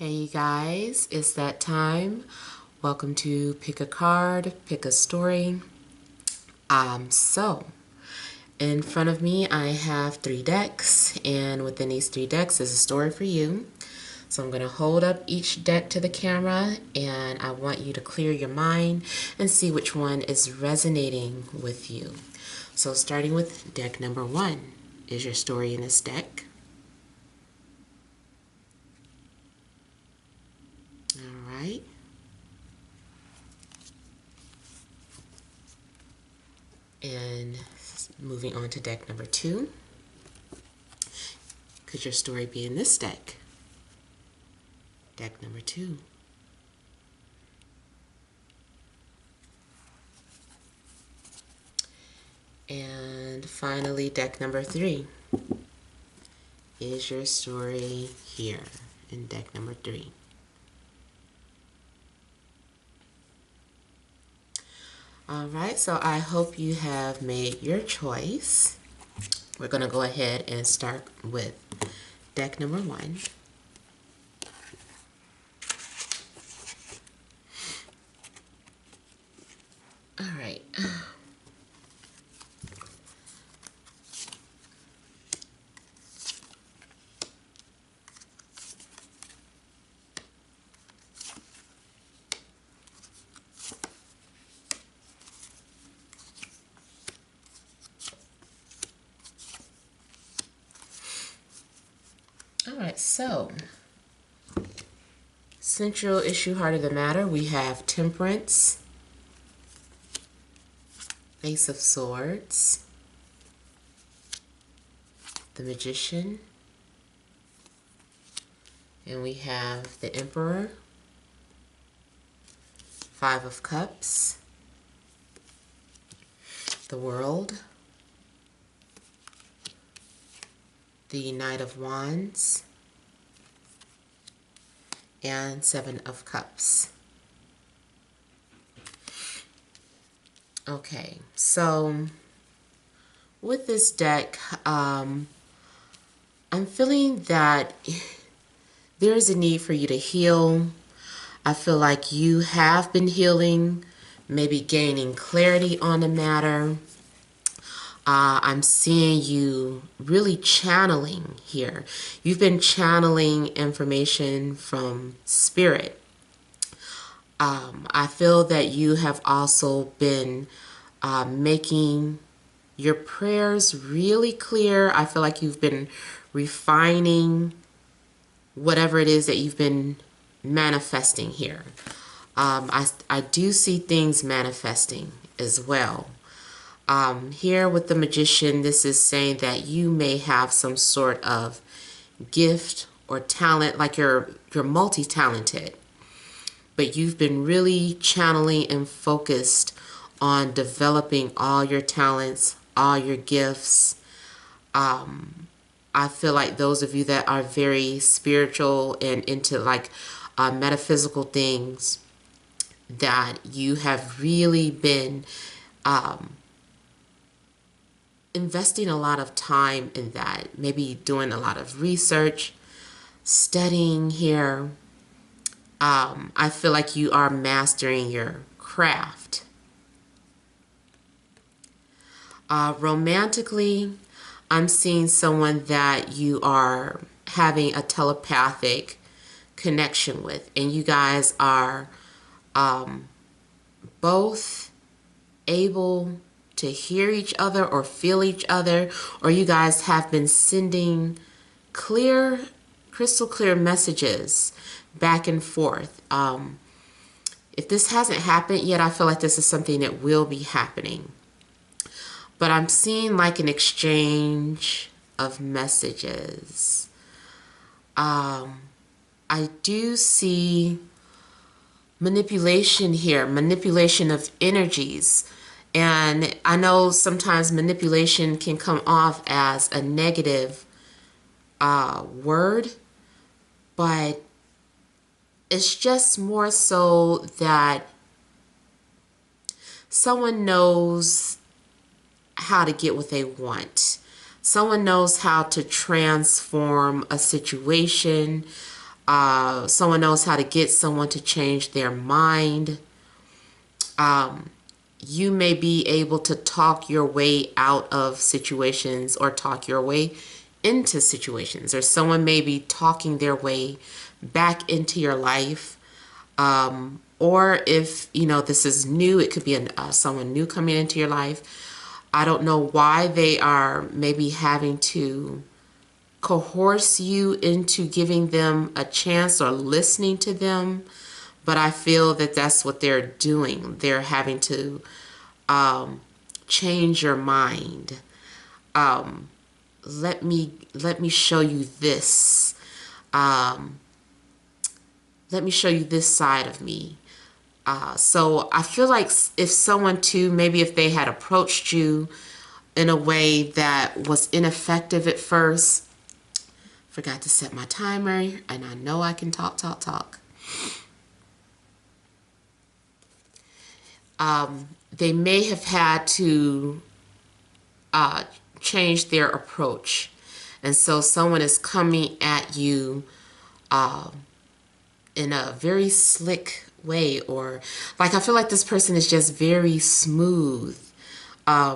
Hey you guys, it's that time. Welcome to Pick a Card, Pick a Story. So in front of me I have 3 decks, and within these 3 decks is a story for you. So I'm going to hold up each deck to the camera, and I want you to clear your mind and see which one is resonating with you. So starting with deck number 1, is your story in this deck? All right. And moving on to deck number 2. Could your story be in this deck? Deck number 2. And finally, deck number 3. Is your story here in deck number 3? Alright, so I hope you have made your choice. We're going to go ahead and start with deck number 1. Alright. Alright, so central issue, heart of the matter, we have Temperance, Ace of Swords, the Magician, and we have the Emperor, 5 of Cups, the World, the Knight of Wands, and 7 of Cups. Okay, so with this deck, I'm feeling that there is a need for you to heal. I feel like you have been healing, maybe gaining clarity on the matter. I'm seeing you really channeling here. You've been channeling information from Spirit. I feel that you have also been making your prayers really clear. I feel like you've been refining whatever it is that you've been manifesting here. I do see things manifesting as well. Here with the Magician, this is saying that you may have some sort of gift or talent, like you're multi-talented, but you've been really channeling and focused on developing all your talents, all your gifts. I feel like those of you that are very spiritual and into like metaphysical things, that you have really been investing a lot of time in that, maybe doing a lot of research, studying here. I feel like you are mastering your craft. Romantically, I'm seeing someone that you are having a telepathic connection with, and you guys are both able to hear each other or feel each other, or you guys have been sending clear, crystal clear messages back and forth. If this hasn't happened yet, I feel like this is something that will be happening. But I'm seeing like an exchange of messages. I do see manipulation here, manipulation of energies. And I know sometimes manipulation can come off as a negative word, but it's just more so that someone knows how to get what they want. Someone knows how to transform a situation. Someone knows how to get someone to change their mind. You may be able to talk your way out of situations or talk your way into situations, or someone may be talking their way back into your life. Or if, this is new, it could be someone new coming into your life. I don't know why they are maybe having to coerce you into giving them a chance or listening to them, but I feel that that's what they're doing. They're having to change your mind. Let me show you this. Let me show you this side of me. So I feel like if someone too, maybe if they had approached you in a way that was ineffective at first, forgot to set my timer, and I know I can talk. They may have had to change their approach. And so someone is coming at you in a very slick way, or like I feel like this person is just very smooth.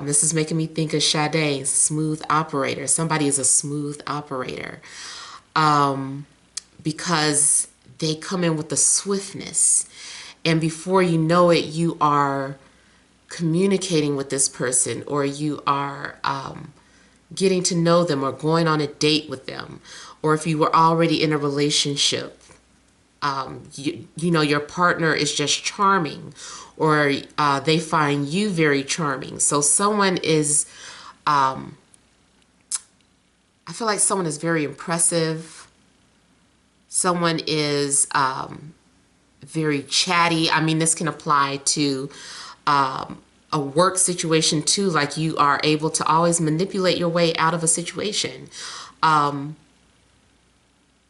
This is making me think of Sade, smooth operator. Somebody is a smooth operator because they come in with the swiftness. And before you know it, you are communicating with this person, or you are getting to know them, or going on a date with them. Or if you were already in a relationship, your partner is just charming, or they find you very charming. So someone is, I feel like someone is very impressive. Someone is very chatty. I mean, this can apply to a work situation too. Like you are able to always manipulate your way out of a situation.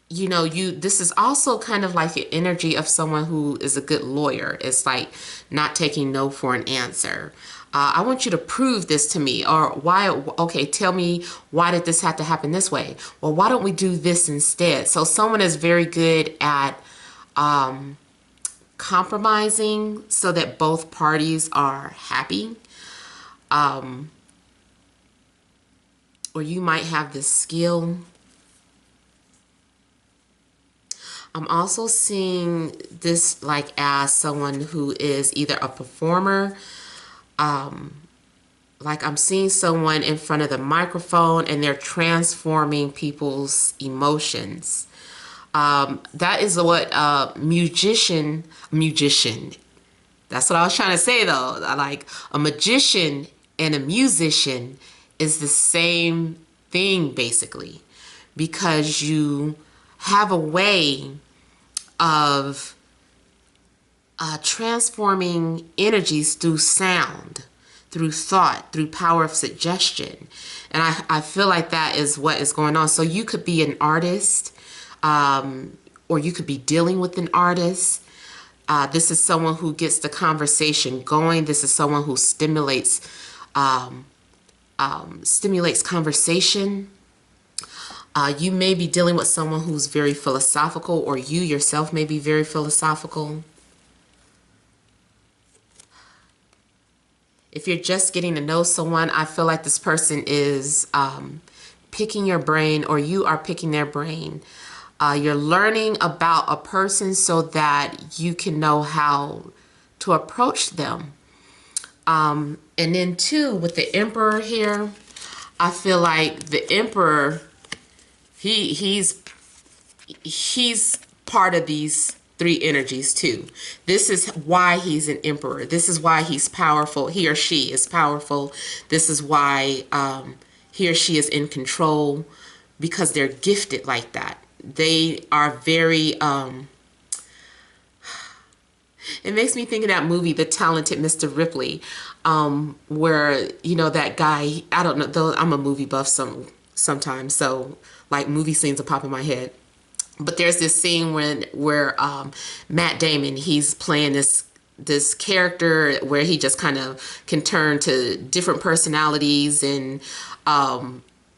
This is also kind of like an energy of someone who is a good lawyer. It's like not taking no for an answer. I want you to prove this to me, or why, okay, tell me, why did this have to happen this way? Well, why don't we do this instead? So someone is very good at compromising so that both parties are happy. Or you might have this skill. I'm also seeing this like as someone who is either a performer. Like I'm seeing someone in front of the microphone and they're transforming people's emotions. That is what musician. That's what I was trying to say though. Like a magician and a musician is the same thing basically, because you have a way of transforming energies through sound, through thought, through power of suggestion. And I feel like that is what is going on. So you could be an artist, or you could be dealing with an artist. This is someone who gets the conversation going. This is someone who stimulates conversation. You may be dealing with someone who's very philosophical, or you yourself may be very philosophical. If you're just getting to know someone, I feel like this person is picking your brain, or you are picking their brain. You're learning about a person so that you can know how to approach them. And then too, with the Emperor here, I feel like the Emperor, he's part of these three energies too. This is why he's an Emperor. This is why he's powerful. He or she is powerful. This is why he or she is in control, because they're gifted like that. They are very it makes me think of that movie, The Talented Mr. Ripley, where, that guy, I don't know, though I'm a movie buff sometimes, so like movie scenes will pop in my head. But there's this scene where Matt Damon, he's playing this character where he just kind of can turn to different personalities, and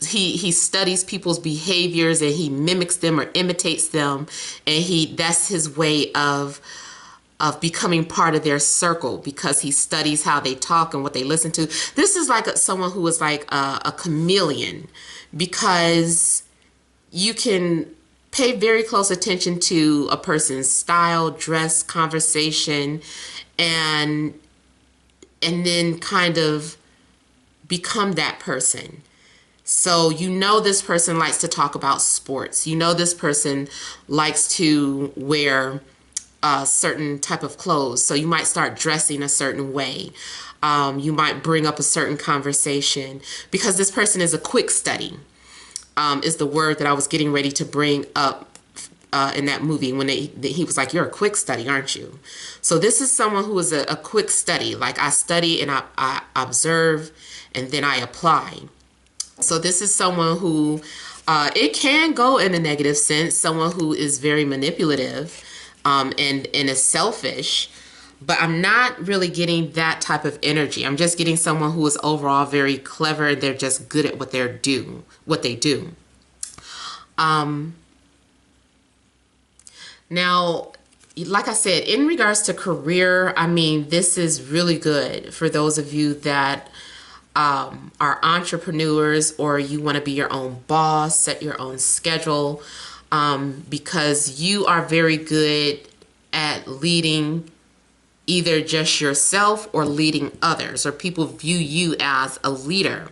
he studies people's behaviors and he mimics them or imitates them, and that's his way of becoming part of their circle, because he studies how they talk and what they listen to. This is like someone who is like a chameleon, because you can pay very close attention to a person's style, dress, conversation, and then kind of become that person. So you know this person likes to talk about sports. You know this person likes to wear a certain type of clothes. So you might start dressing a certain way. You might bring up a certain conversation, because this person is a quick study, is the word that I was getting ready to bring up in that movie when he was like, you're a quick study, aren't you? So this is someone who is a quick study. Like, I study and I observe and then I apply. So this is someone who, it can go in a negative sense, someone who is very manipulative and is selfish, but I'm not really getting that type of energy. I'm just getting someone who is overall very clever. They're just good at what they do. Now, like I said, in regards to career, I mean, this is really good for those of you that are entrepreneurs, or you want to be your own boss, set your own schedule, because you are very good at leading either just yourself or leading others, or people view you as a leader.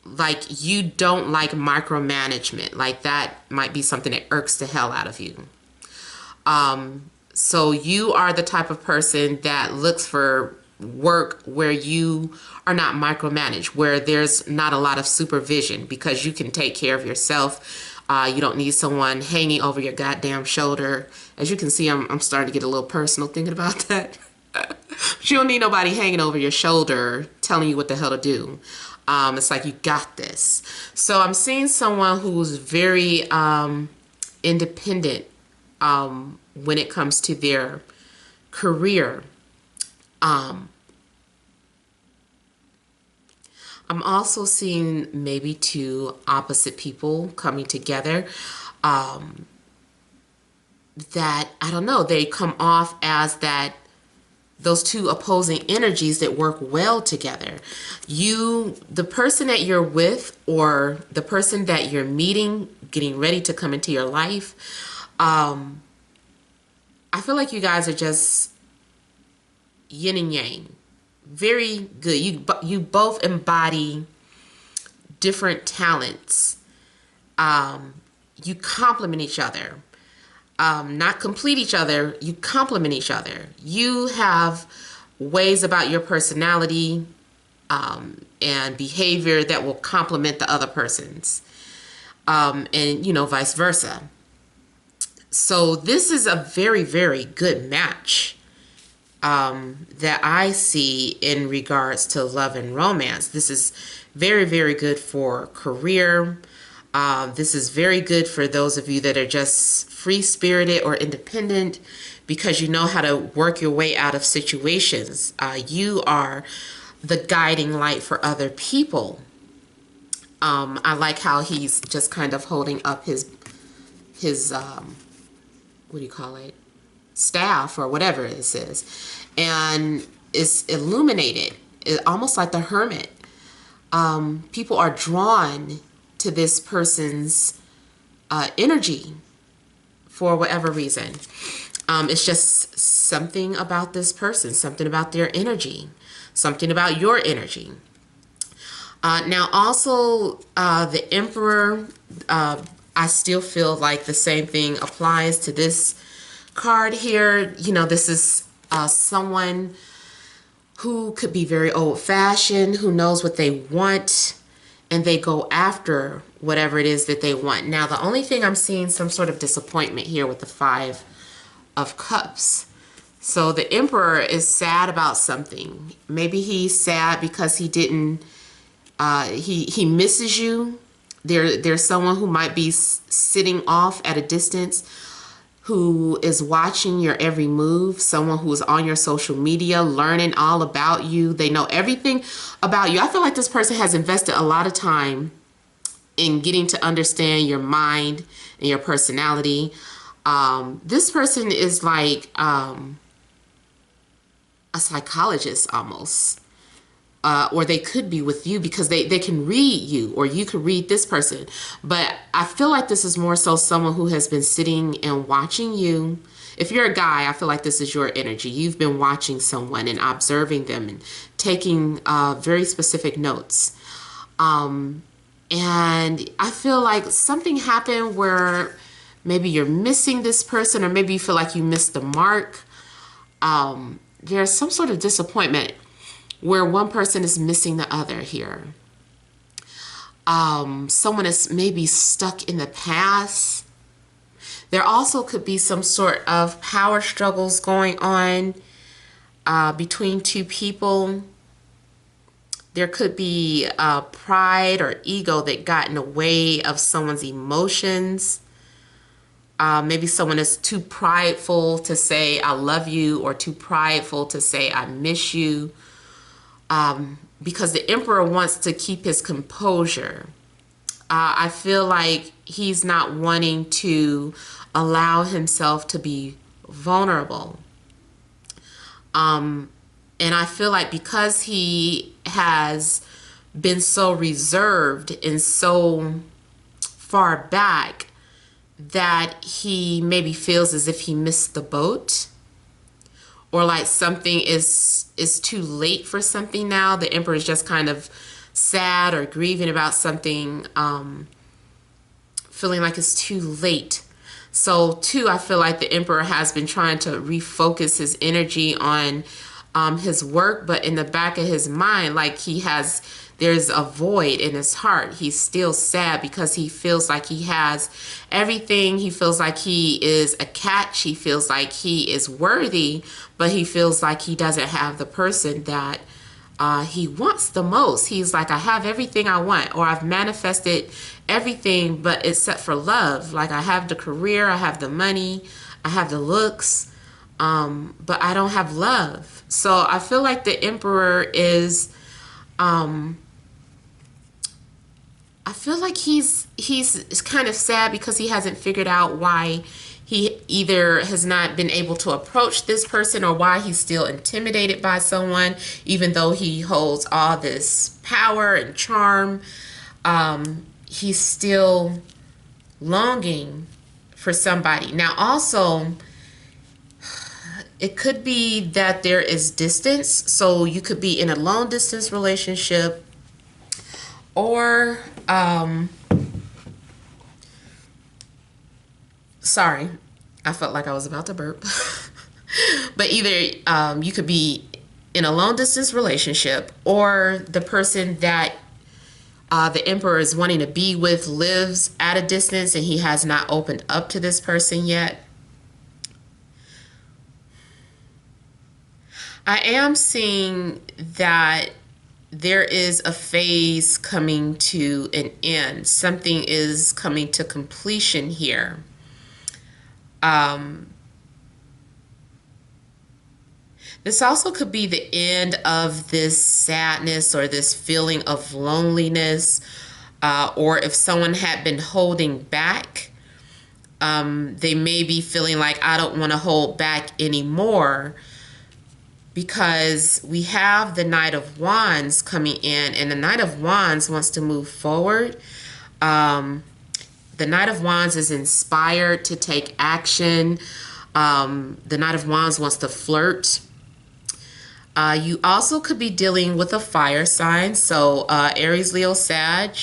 Like, you don't like micromanagement. Like, that might be something that irks the hell out of you. So you are the type of person that looks for work where you are not micromanaged, where there's not a lot of supervision, because you can take care of yourself. You don't need someone hanging over your goddamn shoulder. As you can see, I'm starting to get a little personal thinking about that. But you don't need nobody hanging over your shoulder telling you what the hell to do. It's like, you got this. So I'm seeing someone who's very independent when it comes to their career. I'm also seeing maybe two opposite people coming together, that, I don't know, they come off as those two opposing energies that work well together. The person that you're with, or the person that you're meeting, getting ready to come into your life, I feel like you guys are just yin and yang. Very good. You both embody different talents. You complement each other. Not complete each other. You complement each other. You have ways about your personality and behavior that will complement the other person's, and vice versa. So this is a very, very good match that I see in regards to love and romance. This is very, very good for career. This is very good for those of you that are just free-spirited or independent, because you know how to work your way out of situations. You are the guiding light for other people. I like how he's just kind of holding up his what do you call it? Staff, or whatever this is, and it's illuminated, almost like the hermit. People are drawn to this person's energy for whatever reason. It's just something about this person, something about their energy, something about your energy. Now also the Emperor, I still feel like the same thing applies to this card here. This is someone who could be very old-fashioned, who knows what they want, and they go after whatever it is that they want. Now, the only thing I'm seeing some sort of disappointment here with the Five of Cups. So the Emperor is sad about something. Maybe he's sad because he didn't, he misses you. There's someone who might be sitting off at a distance who is watching your every move, someone who is on your social media, learning all about you. They know everything about you. I feel like this person has invested a lot of time in getting to understand your mind and your personality. This person is like a psychologist almost. Or they could be with you because they can read you, or you could read this person. But I feel like this is more so someone who has been sitting and watching you. If you're a guy, I feel like this is your energy. You've been watching someone and observing them and taking very specific notes. And I feel like something happened where maybe you're missing this person, or maybe you feel like you missed the mark. There's some sort of disappointment where one person is missing the other here. Someone is maybe stuck in the past. There also could be some sort of power struggles going on between two people. There could be pride or ego that got in the way of someone's emotions. Maybe someone is too prideful to say I love you, or too prideful to say I miss you. Because the Emperor wants to keep his composure. I feel like he's not wanting to allow himself to be vulnerable. And I feel like because he has been so reserved and so far back, that he maybe feels as if he missed the boat. Or like something is too late for something now. The Emperor is just kind of sad or grieving about something, feeling like it's too late. So too, I feel like the Emperor has been trying to refocus his energy on his work, but in the back of his mind, like there's a void in his heart. He's still sad because he feels like he has everything. He feels like he is a catch. He feels like he is worthy, but he feels like he doesn't have the person that he wants the most. He's like, I have everything I want, or I've manifested everything, but except for love. Like I have the career, I have the money, I have the looks, but I don't have love. So I feel like the Emperor is, I feel like he's kind of sad because he hasn't figured out why he either has not been able to approach this person, or why he's still intimidated by someone, even though he holds all this power and charm. He's still longing for somebody. Now, also, it could be that there is distance. So you could be in a long distance relationship, or sorry, I felt like I was about to burp. But either you could be in a long distance relationship, or the person that the Emperor is wanting to be with lives at a distance and he has not opened up to this person yet. I am seeing that there is a phase coming to an end. Something is coming to completion here. This also could be the end of this sadness or this feeling of loneliness, or if someone had been holding back, they may be feeling like, I don't want to hold back anymore, because we have the Knight of Wands coming in, and the Knight of Wands wants to move forward. The Knight of Wands is inspired to take action. The Knight of Wands wants to flirt. You also could be dealing with a fire sign, so Aries, Leo, Sag.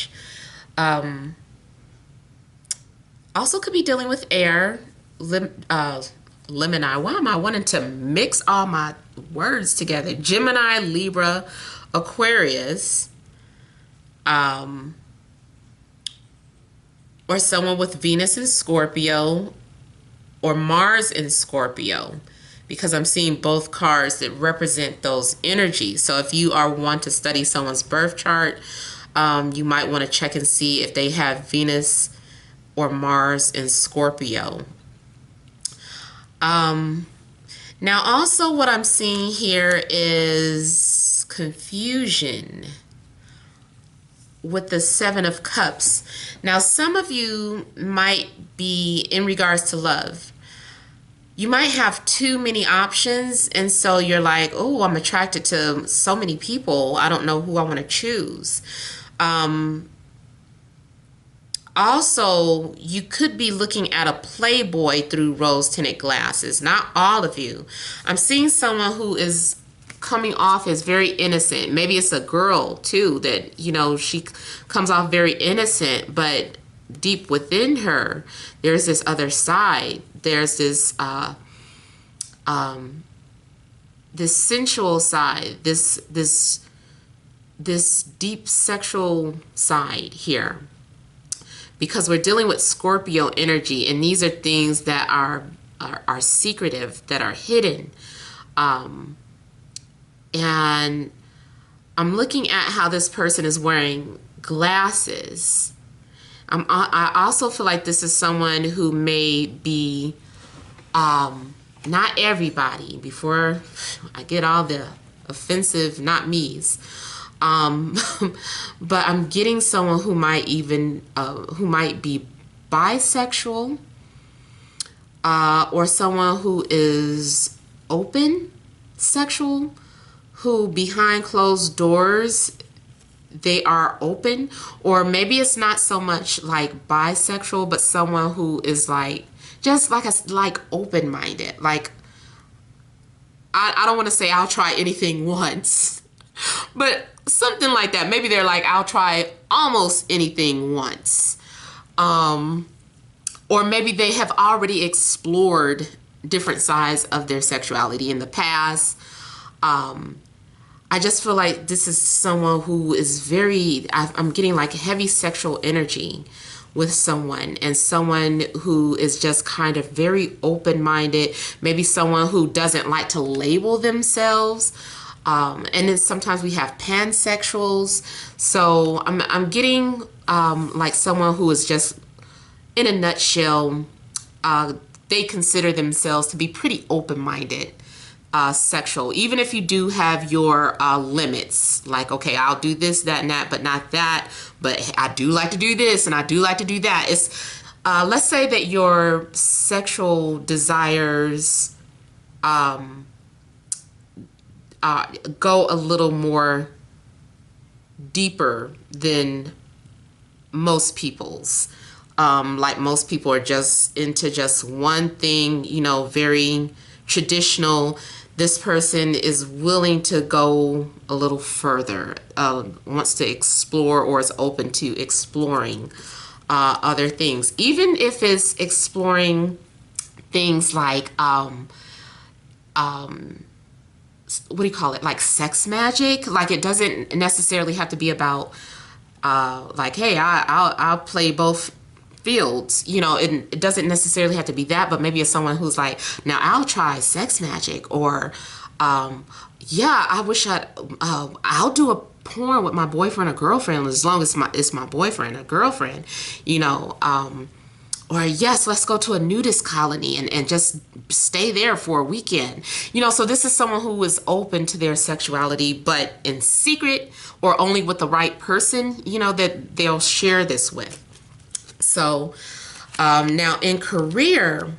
Also could be dealing with air, Gemini. Why am I wanting to mix all my words together? Gemini, Libra, Aquarius, or someone with Venus in Scorpio or Mars in Scorpio, because I'm seeing both cards that represent those energies. So if you want to study someone's birth chart, you might want to check and see if they have Venus or Mars in Scorpio. Now, also what I'm seeing here is confusion with the Seven of Cups. Now, some of you might be, in regards to love, you might have too many options, and so you're like, oh, I'm attracted to so many people, I don't know who I want to choose. Also, you could be looking at a playboy through rose-tinted glasses. Not all of you. I'm seeing someone who is coming off as very innocent. Maybe it's a girl too that, you know, she comes off very innocent, but deep within her, there's this other side. There's this this sensual side, this deep sexual side here. Because we're dealing with Scorpio energy, and these are things that are secretive, that are hidden. And I'm looking at how this person is wearing glasses. I also feel like this is someone who may be, not everybody, before I get all the offensive not me's, but I'm getting someone who might even, who might be bisexual, or someone who is open sexual, who behind closed doors, they are open. Or maybe it's not so much like bisexual, but someone who is like, just like open-minded. Like, I don't want to say I'll try anything once, but something like that. Maybe they're like, I'll try almost anything once. Or maybe they have already explored different sides of their sexuality in the past. I just feel like this is someone who is very, I'm getting like heavy sexual energy with someone, and someone who is just kind of very open-minded. Maybe someone who doesn't like to label themselves. And then sometimes we have pansexuals. So I'm getting like someone who is just, in a nutshell, they consider themselves to be pretty open-minded. Sexual, even if you do have your limits, like, okay, I'll do this, that, and that, but not that, but I do like to do this and I do like to do that. It's let's say that your sexual desires go a little more deeper than most people's. Like, most people are just into just one thing, you know, very traditional. This person is willing to go a little further, wants to explore, or is open to exploring other things. Even if it's exploring things like, what do you call it? Like sex magic. Like, it doesn't necessarily have to be about, like, hey, I'll play both fields, you know. It doesn't necessarily have to be that, but maybe it's someone who's like, now I'll try sex magic, or yeah, I wish I'll do a porn with my boyfriend or girlfriend, as long as it's my boyfriend or girlfriend, you know. Or yes, let's go to a nudist colony and just stay there for a weekend, you know. So this is someone who is open to their sexuality, but in secret, or only with the right person, you know, that they'll share this with. So now in career,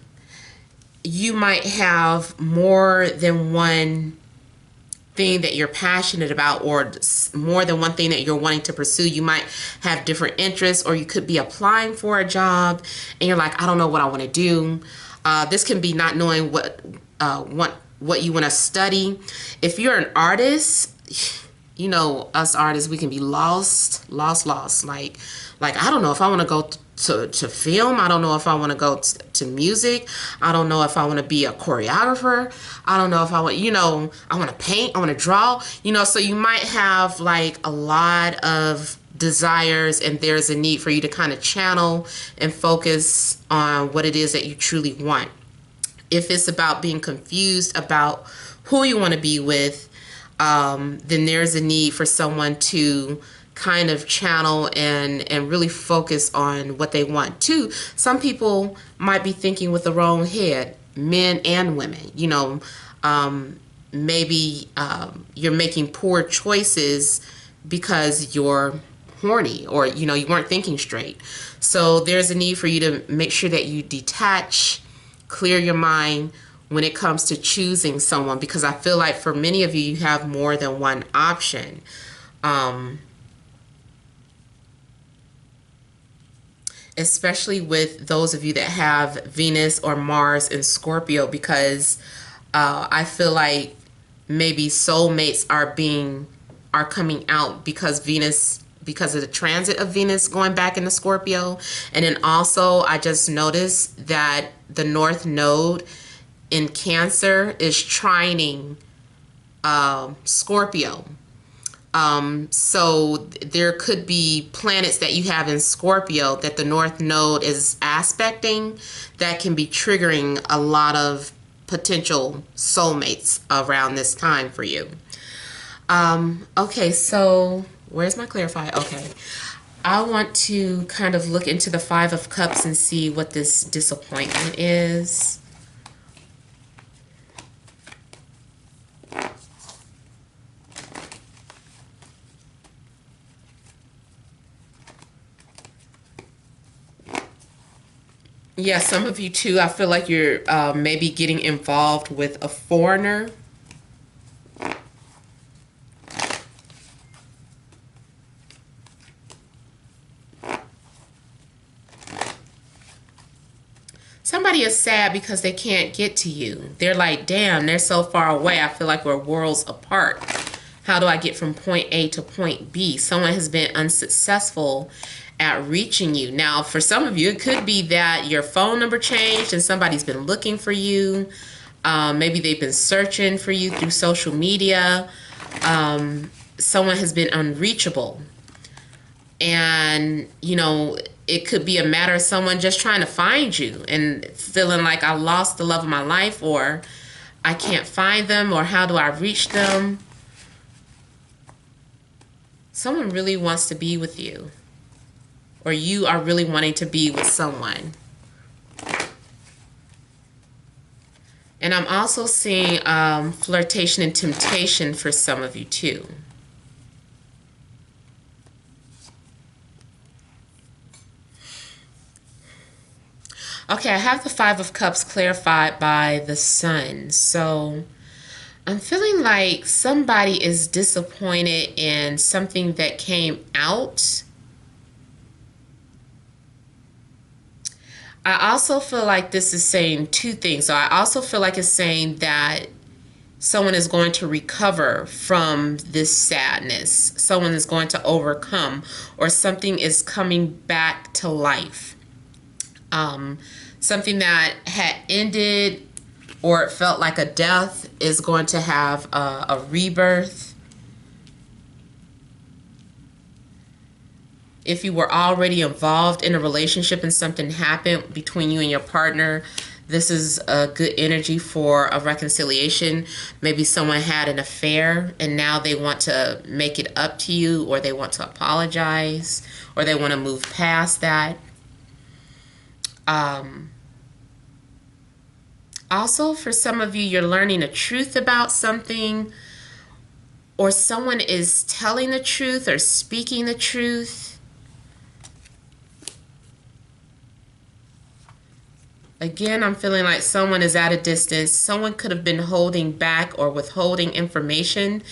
you might have more than one thing that you're passionate about, or more than one thing that you're wanting to pursue. You might have different interests, or you could be applying for a job and you're like, I don't know what I want to do. This can be not knowing what you want to study. If you're an artist, you know, us artists, we can be lost. Like I don't know if I want to go to film. I don't know if I want to go to music. I don't know if I want to be a choreographer. I don't know if I want, you know, I want to paint, I want to draw, you know. So you might have like a lot of desires, and there's a need for you to kind of channel and focus on what it is that you truly want. If it's about being confused about who you want to be with, then there's a need for someone to kind of channel and really focus on what they want too. Some people might be thinking with the wrong head. men and women. Maybe you're making poor choices because you're horny, or you weren't thinking straight. So there's a need for you to make sure that you detach, clear your mind when it comes to choosing someone, because I feel like for many of you, you have more than one option. Especially with those of you that have Venus or Mars in Scorpio, because I feel like maybe soulmates are coming out because of the transit of Venus going back into Scorpio. And then also I just noticed that the North Node in Cancer is trining Scorpio. So there could be planets that you have in Scorpio that the North Node is aspecting that can be triggering a lot of potential soulmates around this time for you. Okay, so where's my clarifier? Okay. I want to kind of look into the Five of Cups and see what this disappointment is. Yeah, some of you too, I feel like you're maybe getting involved with a foreigner. Somebody is sad because they can't get to you. They're like, damn, they're so far away. I feel like we're worlds apart. How do I get from point A to point B? Someone has been unsuccessful at reaching you. Now, for some of you, it could be that your phone number changed and somebody's been looking for you. Maybe they've been searching for you through social media. Someone has been unreachable. And, it could be a matter of someone just trying to find you and feeling like I lost the love of my life, or I can't find them, or how do I reach them? Someone really wants to be with you, or you are really wanting to be with someone. And I'm also seeing flirtation and temptation for some of you too. Okay, I have the Five of Cups clarified by the Sun. So I'm feeling like somebody is disappointed in something that came out. I also feel like this is saying two things. So I also feel like it's saying that someone is going to recover from this sadness. Someone is going to overcome, or something is coming back to life. Something that had ended or it felt like a death is going to have a rebirth. If you were already involved in a relationship and something happened between you and your partner, this is a good energy for a reconciliation. Maybe someone had an affair and now they want to make it up to you, or they want to apologize, or they want to move past that. Also, for some of you, you're learning the truth about something, or someone is telling the truth or speaking the truth. Again, I'm feeling like someone is at a distance. Someone could have been holding back or withholding information,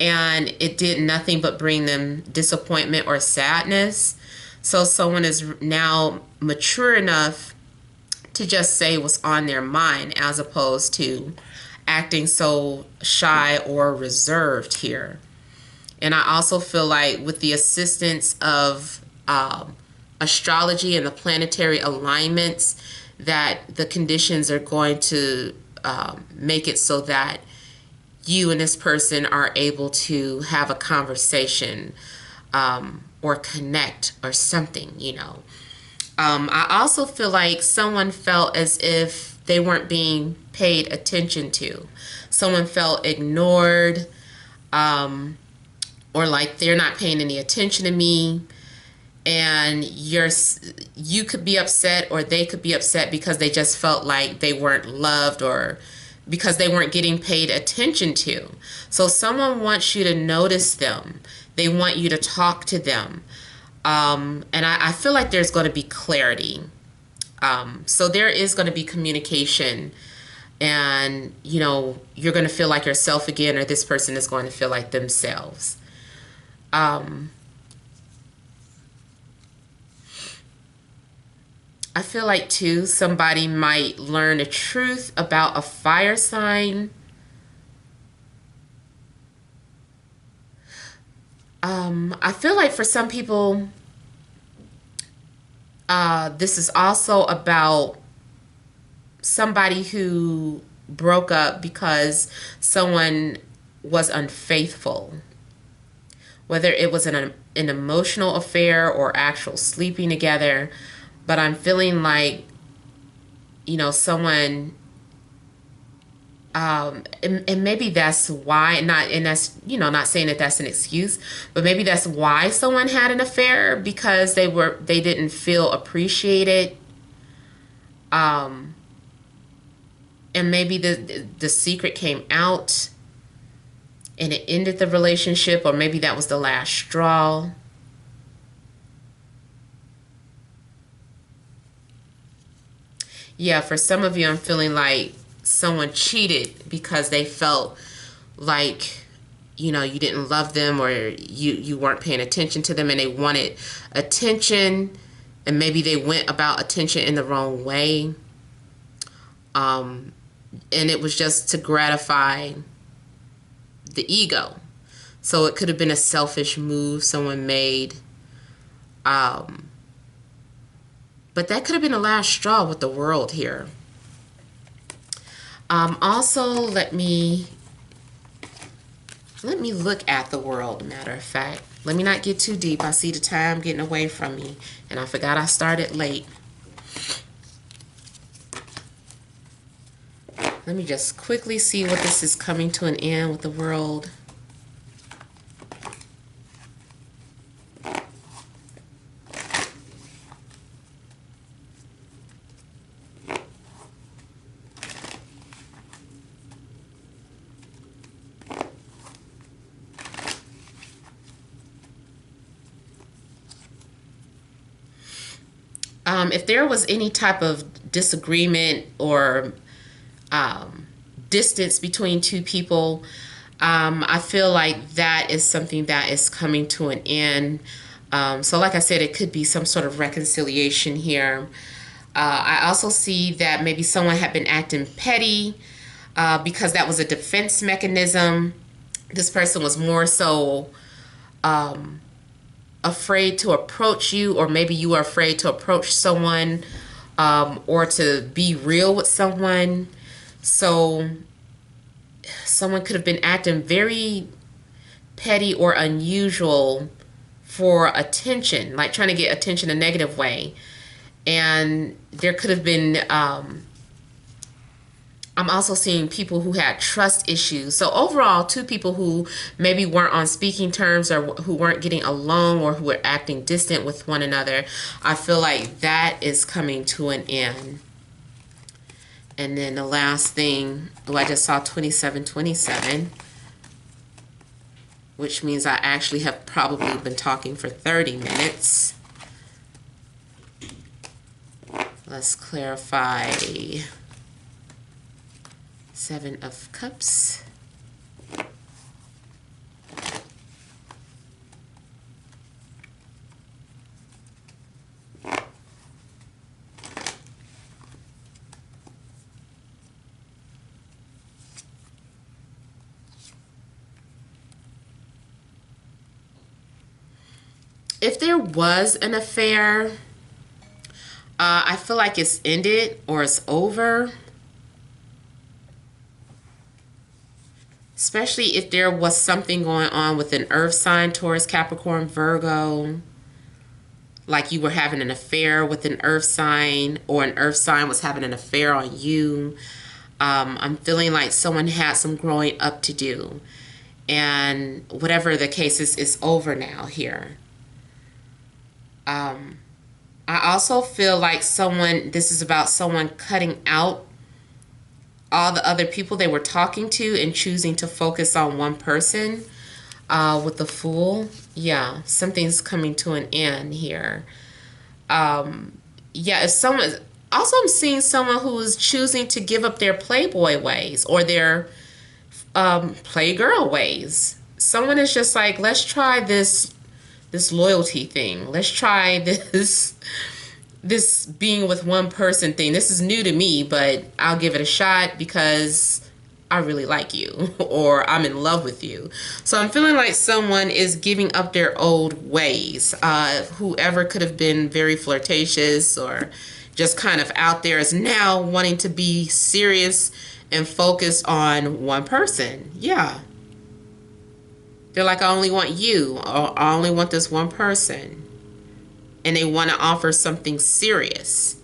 and it did nothing but bring them disappointment or sadness. So someone is now mature enough to just say what's on their mind, as opposed to acting so shy or reserved here. And I also feel like with the assistance of astrology and the planetary alignments, that the conditions are going to make it so that you and this person are able to have a conversation or connect or something, I also feel like someone felt as if they weren't being paid attention to. Someone felt ignored, or like they're not paying any attention to me. and you could be upset or they could be upset because they just felt like they weren't loved or because they weren't getting paid attention to. So someone wants you to notice them. They want you to talk to them. And I feel like there's going to be clarity. So there is going to be communication, and you're going to feel like yourself again, or this person is going to feel like themselves. I feel like too somebody might learn the truth about a fire sign. I feel like for some people, this is also about somebody who broke up because someone was unfaithful, whether it was an emotional affair or actual sleeping together. But I'm feeling like, someone, and maybe that's why, and that's, not saying that that's an excuse, but maybe that's why someone had an affair, because they didn't feel appreciated. And maybe the secret came out and it ended the relationship, or maybe that was the last straw. Yeah, for some of you, I'm feeling like someone cheated because they felt like, you didn't love them, or you weren't paying attention to them, and they wanted attention, and maybe they went about attention in the wrong way. And it was just to gratify the ego. So it could have been a selfish move someone made. But that could have been the last straw with the world here. Also, let me look at the world, matter of fact. Let me not get too deep. I see the time getting away from me, and I forgot I started late. Let me just quickly see what this is coming to an end with the world. If there was any type of disagreement or distance between two people, I feel like that is something that is coming to an end. So like I said, it could be some sort of reconciliation here. I also see that maybe someone had been acting petty because that was a defense mechanism. This person was more so afraid to approach you, or maybe you are afraid to approach someone, or to be real with someone. So someone could have been acting very petty or unusual for attention, like trying to get attention a negative way. And there could have been, I'm also seeing people who had trust issues. So overall, two people who maybe weren't on speaking terms, or who weren't getting along, or who were acting distant with one another. I feel like that is coming to an end. And then the last thing, I just saw 2727, which means I actually have probably been talking for 30 minutes. Let's clarify. Seven of Cups. If there was an affair, I feel like it's ended or it's over. Especially if there was something going on with an earth sign, Taurus, Capricorn, Virgo. Like you were having an affair with an earth sign, or an earth sign was having an affair on you. I'm feeling like someone had some growing up to do. And whatever the case is over now here. I also feel like this is about someone cutting out all the other people they were talking to and choosing to focus on one person with the Fool. Yeah, something's coming to an end here. Yeah, if someone, also I'm seeing someone who is choosing to give up their playboy ways or their playgirl ways. Someone is just like, let's try this loyalty thing. Let's try this being with one person thing. This is new to me, but I'll give it a shot because I really like you or I'm in love with you. So I'm feeling like someone is giving up their old ways. Whoever could have been very flirtatious or just kind of out there is now wanting to be serious and focus on one person. Yeah. They're like, I only want you, or I only want this one person. And they want to offer something serious.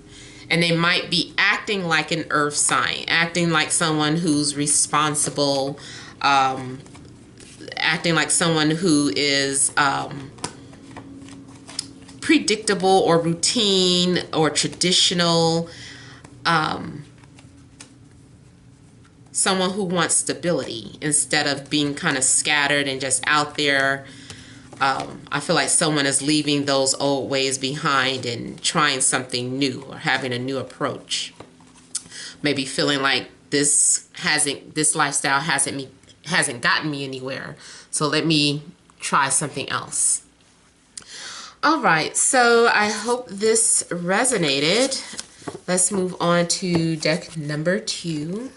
And they might be acting like an earth sign, acting like someone who's responsible, acting like someone who is predictable or routine or traditional, someone who wants stability instead of being kind of scattered and just out there. I feel like someone is leaving those old ways behind and trying something new or having a new approach. Maybe feeling like this lifestyle hasn't gotten me anywhere. So let me try something else. All right, so I hope this resonated. Let's move on to deck number 2.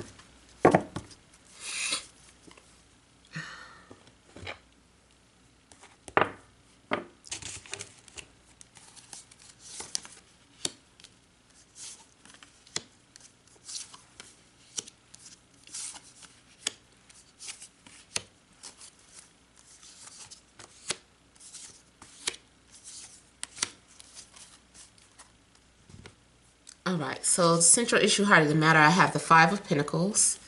All right, so the central issue, heart of the matter, I have the 5 of Pentacles,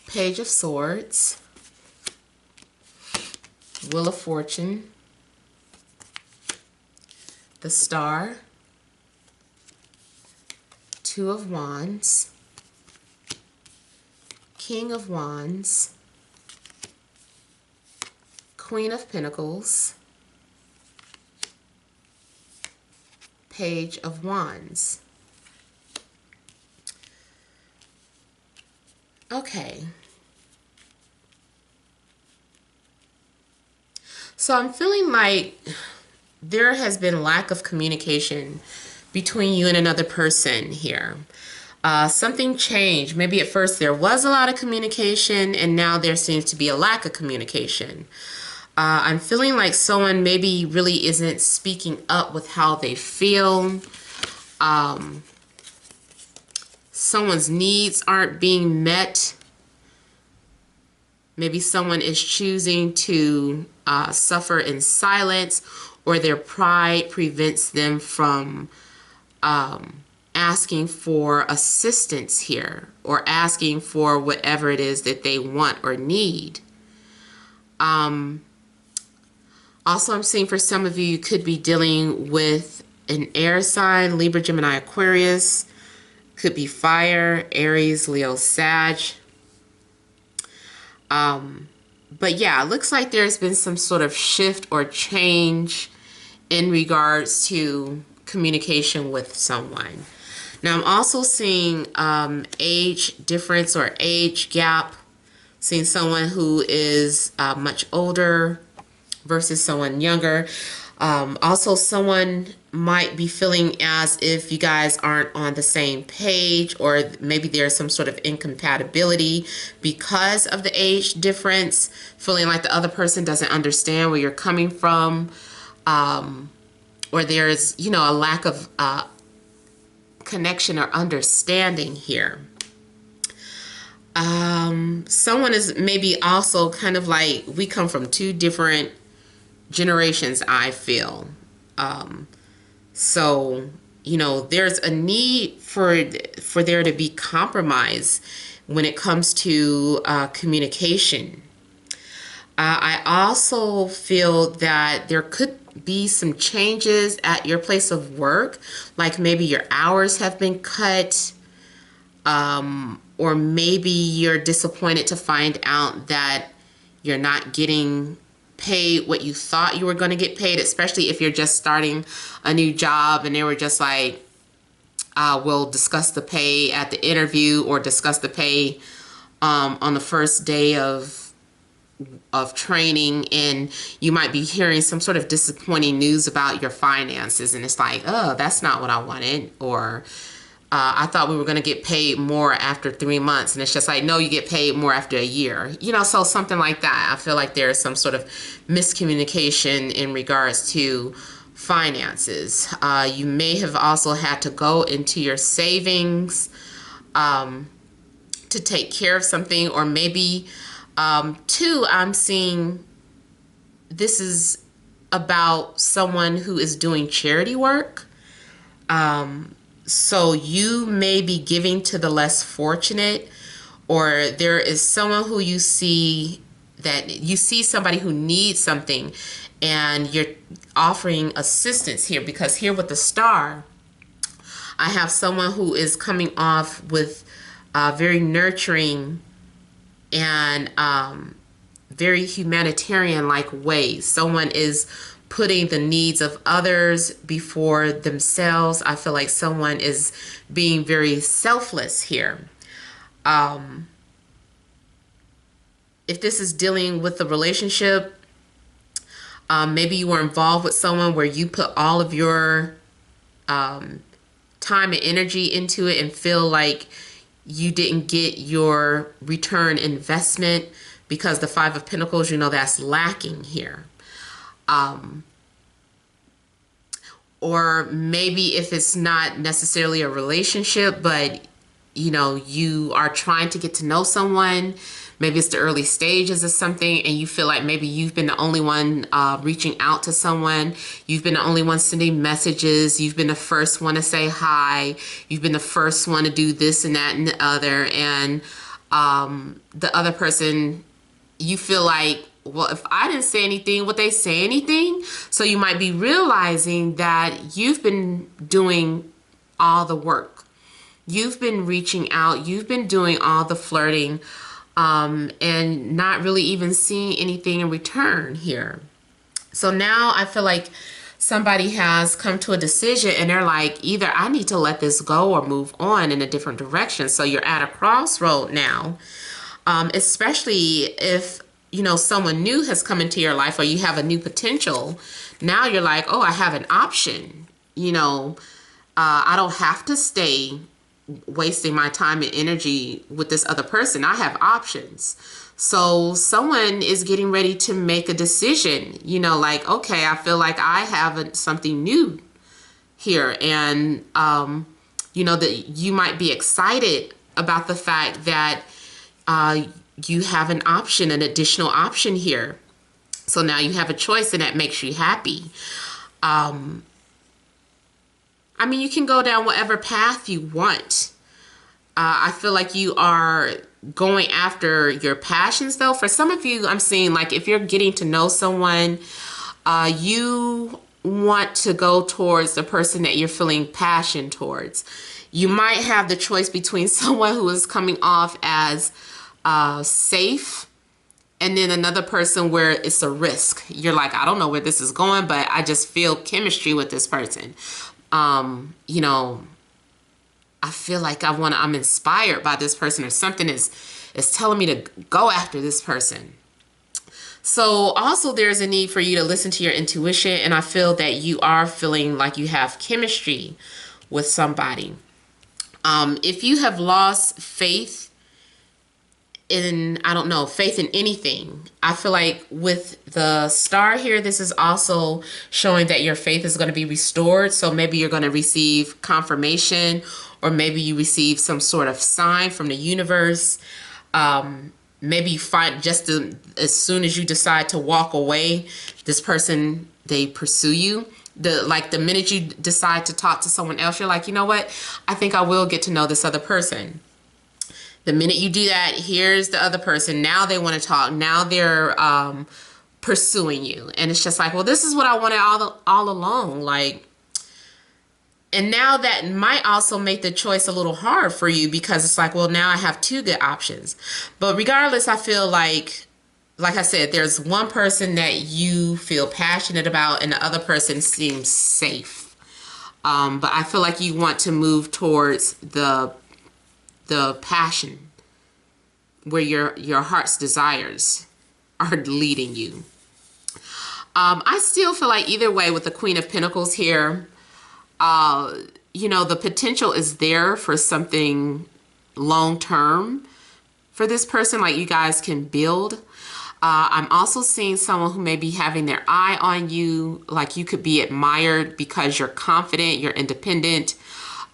Page of Swords, Wheel of Fortune, the Star, 2 of Wands, King of Wands, Queen of Pentacles, Page of Wands. Okay. So I'm feeling like there has been lack of communication between you and another person here. Something changed. Maybe at first there was a lot of communication and now there seems to be a lack of communication. I'm feeling like someone maybe really isn't speaking up with how they feel. Someone's needs aren't being met. Maybe someone is choosing to suffer in silence, or their pride prevents them from asking for assistance here, or asking for whatever it is that they want or need. Also, I'm seeing for some of you, you could be dealing with an air sign, Libra, Gemini, Aquarius. Could be fire, Aries, Leo, Sag. But yeah, it looks like there's been some sort of shift or change in regards to communication with someone. Now, I'm also seeing age difference or age gap. Seeing someone who is much older versus someone younger. Also, someone might be feeling as if you guys aren't on the same page, or maybe there's some sort of incompatibility because of the age difference, feeling like the other person doesn't understand where you're coming from, or there's, you know, a lack of connection or understanding here. Someone is maybe also kind of like, we come from 2 different generations, I feel. So, you know, there's a need for there to be compromise when it comes to communication. I also feel that there could be some changes at your place of work, like maybe your hours have been cut, or maybe you're disappointed to find out that you're not getting paid what you thought you were going to get paid, especially if you're just starting a new job and they were just like, we'll discuss the pay at the interview, or discuss the pay on the first day of training, and you might be hearing some sort of disappointing news about your finances, and it's like, oh, that's not what I wanted, or I thought we were going to get paid more after 3 months, and it's just like, no, you get paid more after a year, so something like that. I feel like there's some sort of miscommunication in regards to finances. You may have also had to go into your savings to take care of something, or maybe two, I'm seeing this is about someone who is doing charity work. So you may be giving to the less fortunate, or there is someone who you see somebody who needs something, and you're offering assistance here, because here with the star, I have someone who is coming off with very nurturing and very humanitarian like ways. Someone is putting the needs of others before themselves. I feel like someone is being very selfless here. If this is dealing with the relationship, maybe you were involved with someone where you put all of your time and energy into it and feel like you didn't get your return investment, because the Five of Pentacles, that's lacking here. Or maybe if it's not necessarily a relationship, but you are trying to get to know someone, maybe it's the early stages of something, and you feel like maybe you've been the only one reaching out to someone. You've been the only one sending messages. You've been the first one to say hi. You've been the first one to do this and that and the other. And the other person, you feel like, well, if I didn't say anything, would they say anything? So you might be realizing that you've been doing all the work. You've been reaching out. You've been doing all the flirting, and not really even seeing anything in return here. So now I feel like somebody has come to a decision, and they're like, either I need to let this go or move on in a different direction. So you're at a crossroad now, especially if someone new has come into your life, or you have a new potential. Now you're like, oh, I have an option. I don't have to stay wasting my time and energy with this other person. I have options. So someone is getting ready to make a decision, like, okay, I feel like I have something new here. And, that you might be excited about the fact that you have an option, an additional option here. So now you have a choice, and that makes you happy. You can go down whatever path you want. I feel like you are going after your passions, though. For some of you, I'm seeing like if you're getting to know someone, you want to go towards the person that you're feeling passion towards. You might have the choice between someone who is coming off as safe, and then another person where it's a risk. You're like, I don't know where this is going, but I just feel chemistry with this person. I feel like I'm inspired by this person, or something is telling me to go after this person. So also there's a need for you to listen to your intuition, and I feel that you are feeling like you have chemistry with somebody. If you have lost faith in, faith in anything, I feel like with the star here, this is also showing that your faith is going to be restored. So maybe you're going to receive confirmation, or maybe you receive some sort of sign from the universe. Maybe you find just as soon as you decide to walk away, this person, they pursue you. The minute you decide to talk to someone else, you're like, you know what? I think I will get to know this other person. The minute you do that, here's the other person. Now they want to talk. Now they're pursuing you. And it's just like, well, this is what I wanted all along. Like, and now that might also make the choice a little hard for you, because it's like, well, now I have two good options. But regardless, I feel like I said, there's one person that you feel passionate about and the other person seems safe. But I feel like you want to move towards the passion where your heart's desires are leading you. I still feel like either way with the Queen of Pentacles here, you know, the potential is there for something long term for this person, like you guys can build. I'm also seeing someone who may be having their eye on you, like you could be admired because you're confident, you're independent,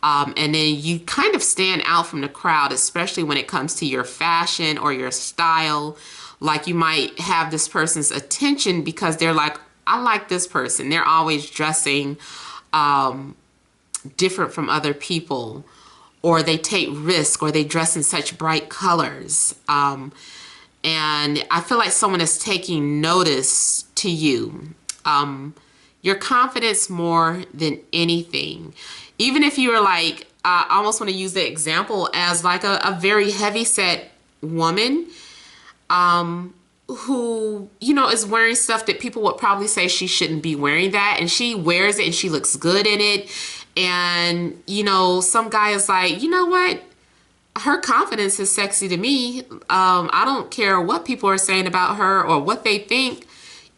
and then you kind of stand out from the crowd, especially when it comes to your fashion or your style. Like you might have this person's attention because they're like, I like this person. They're always dressing different from other people, or they take risks, or they dress in such bright colors. And I feel like someone is taking notice to you. Your confidence more than anything. Even if you're like, I almost want to use the example as like a very heavy set woman, who, you know, is wearing stuff that people would probably say she shouldn't be wearing that. And she wears it and she looks good in it. And, you know, some guy is like, you know what? Her confidence is sexy to me. I don't care what people are saying about her or what they think.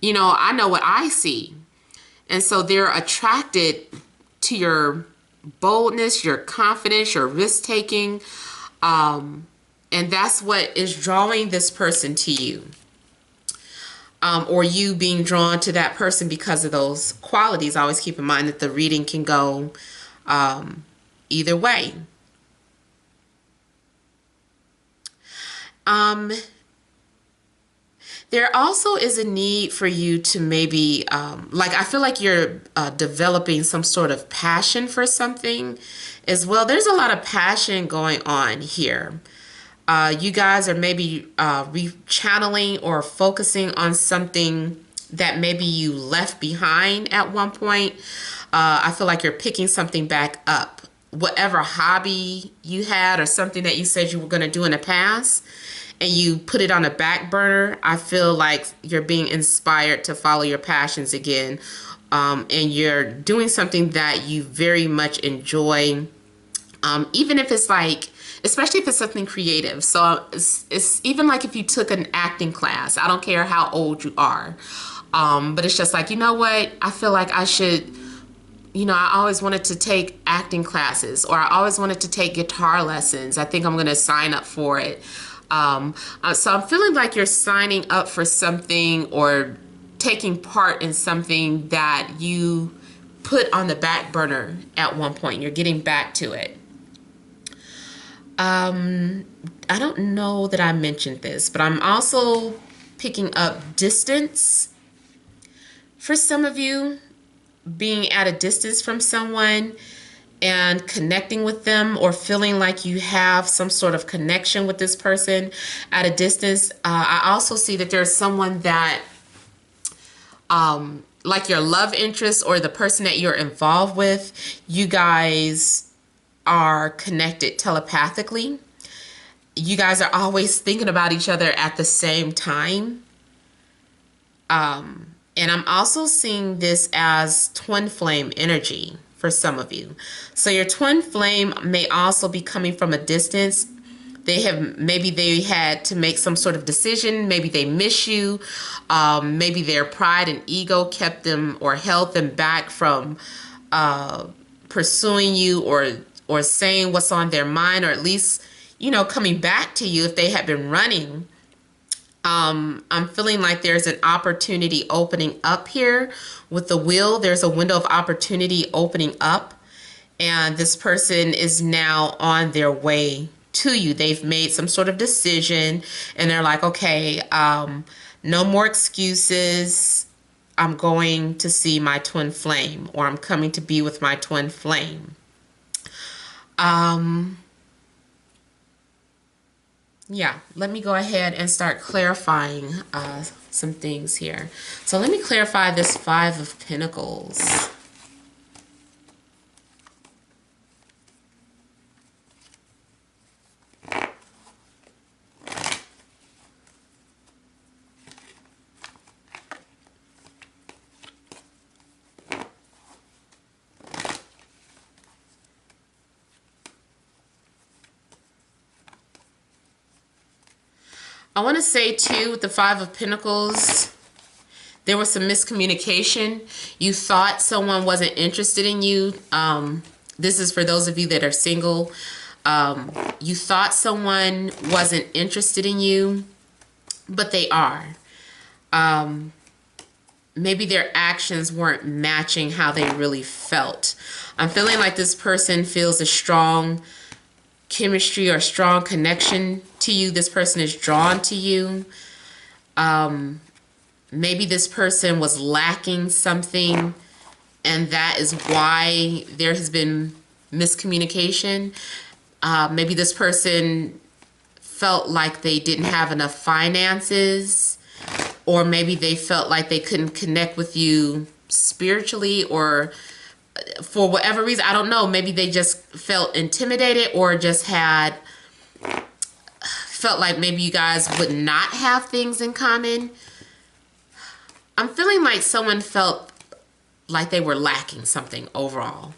You know, I know what I see. And so they're attracted to your boldness, your confidence, your risk taking. And that's what is drawing this person to you. Or you being drawn to that person because of those qualities. Always keep in mind that the reading can go either way. There also is a need for you to maybe, like I feel like you're developing some sort of passion for something as well. There's a lot of passion going on here. You guys are maybe rechanneling or focusing on something that maybe you left behind at one point. I feel like you're picking something back up. Whatever hobby you had or something that you said you were going to do in the past and you put it on a back burner, I feel like you're being inspired to follow your passions again. And you're doing something that you very much enjoy, even if it's like, especially if it's something creative. So it's even like if you took an acting class. I don't care how old you are. But it's just like, you know what? I feel like I should, you know, I always wanted to take acting classes, or I always wanted to take guitar lessons. I think I'm going to sign up for it. So I'm feeling like you're signing up for something or taking part in something that you put on the back burner at one point. You're getting back to it. I don't know that I mentioned this, but I'm also picking up distance for some of you, being at a distance from someone and connecting with them, or feeling like you have some sort of connection with this person at a distance. I also see that there's someone that, like your love interest or the person that you're involved with, you guys are connected telepathically. You guys are always thinking about each other at the same time. And I'm also seeing this as twin flame energy for some of you. So your twin flame may also be coming from a distance. Maybe they had to make some sort of decision. Maybe they miss you. Maybe their pride and ego kept them or held them back from pursuing you or saying what's on their mind, or at least, you know, coming back to you if they had been running. I'm feeling like there's an opportunity opening up here with the wheel. There's a window of opportunity opening up, and this person is now on their way to you. They've made some sort of decision and they're like, okay, no more excuses. I'm going to see my twin flame, or I'm coming to be with my twin flame. Yeah, let me go ahead and start clarifying some things here. So let me clarify this Five of Pentacles. I want to say too, with the Five of Pentacles, there was some miscommunication. You thought someone wasn't interested in you. This is for those of you that are single. You thought someone wasn't interested in you, but they are. Maybe their actions weren't matching how they really felt. I'm feeling like this person feels a strong chemistry or strong connection to you. This person is drawn to you. Maybe this person was lacking something, and that is why there has been miscommunication. Maybe this person felt like they didn't have enough finances, or maybe they felt like they couldn't connect with you spiritually, or for whatever reason, I don't know. Maybe they just felt intimidated, or just felt like maybe you guys would not have things in common. I'm feeling like someone felt like they were lacking something overall.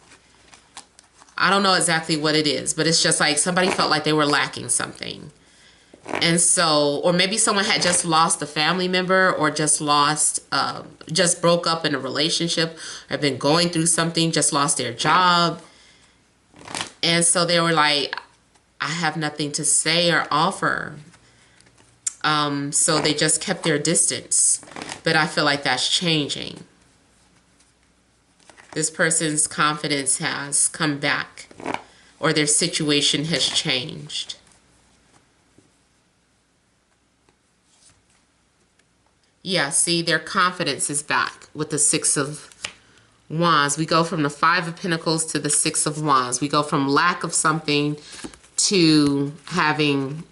I don't know exactly what it is, but it's just like somebody felt like they were lacking something. And so, or maybe someone had just lost a family member, or just just broke up in a relationship, or been going through something, just lost their job. And so they were like, I have nothing to say or offer. So they just kept their distance. But I feel like that's changing. This person's confidence has come back, or their situation has changed. Yeah, see, their confidence is back with the Six of Wands. We go from the Five of Pentacles to the Six of Wands. We go from lack of something to having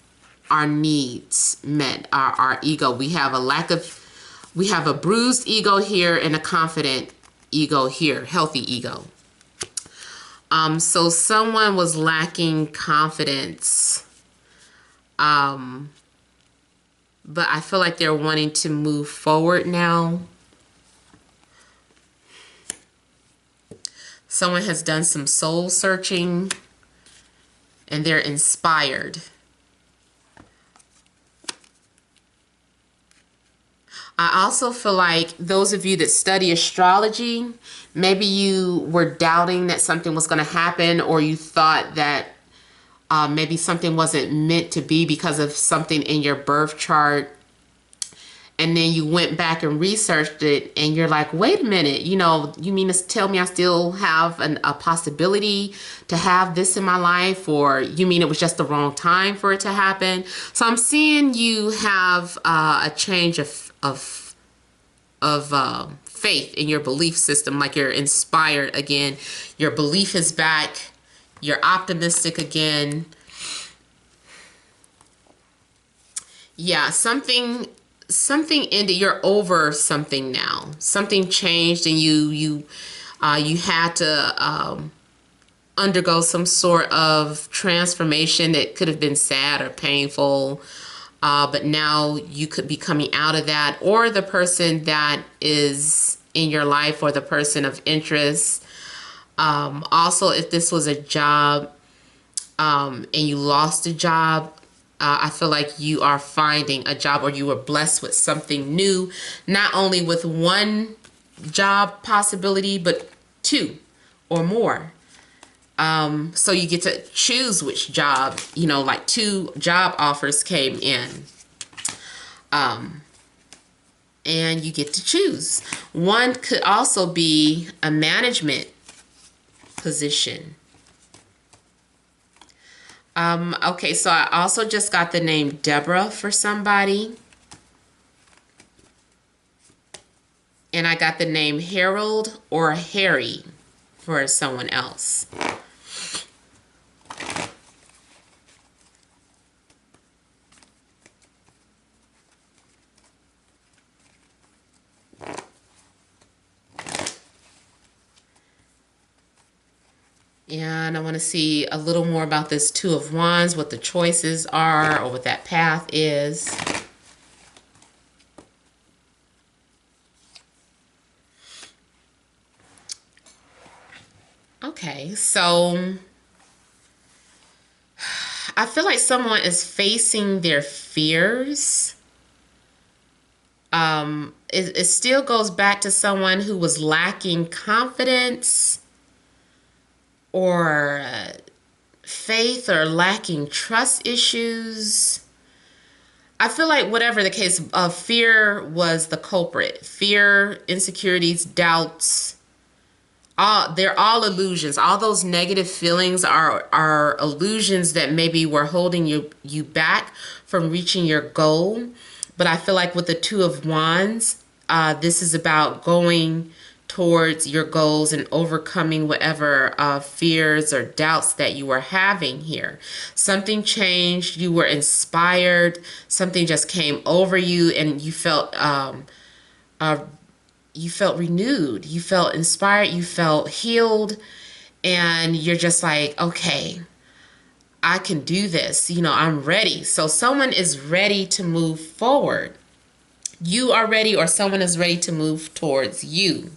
our needs met, our ego. We have a bruised ego here and a confident ego here, healthy ego. So someone was lacking confidence, but I feel like they're wanting to move forward now. Someone has done some soul searching, and they're inspired. I also feel like those of you that study astrology, maybe you were doubting that something was going to happen, or you thought that maybe something wasn't meant to be because of something in your birth chart. And then you went back and researched it, and you're like, wait a minute, you mean to tell me I still have a possibility to have this in my life? Or you mean it was just the wrong time for it to happen? So I'm seeing you have a change of faith in your belief system, like you're inspired again. Your belief is back. You're optimistic again. Yeah, something ended. You're over something now. Something changed, and you had to undergo some sort of transformation that could have been sad or painful. But now you could be coming out of that, or the person that is in your life, or the person of interest. Also, if this was a job, and you lost a job, I feel like you are finding a job, or you were blessed with something new, not only with one job possibility, but two or more. So you get to choose which job, like 2 job offers came in. And you get to choose. One could also be a management position. Okay, so I also just got the name Deborah for somebody. And I got the name Harold or Harry for someone else. And I want to see a little more about this Two of Wands, what the choices are or what that path is. Okay, so I feel like someone is facing their fears. It still goes back to someone who was lacking confidence or faith or lacking trust issues. I feel like whatever the case, fear was the culprit. Fear, insecurities, doubts, they're all illusions. All those negative feelings are illusions that maybe were holding you back from reaching your goal. But I feel like with the Two of Wands, this is about going towards your goals and overcoming whatever fears or doubts that you were having here. Something changed. You were inspired. Something just came over you, and you felt renewed, you felt inspired, you felt healed, and you're just like, okay, I can do this. I'm ready. So someone is ready to move forward. You are ready, or someone is ready to move towards you.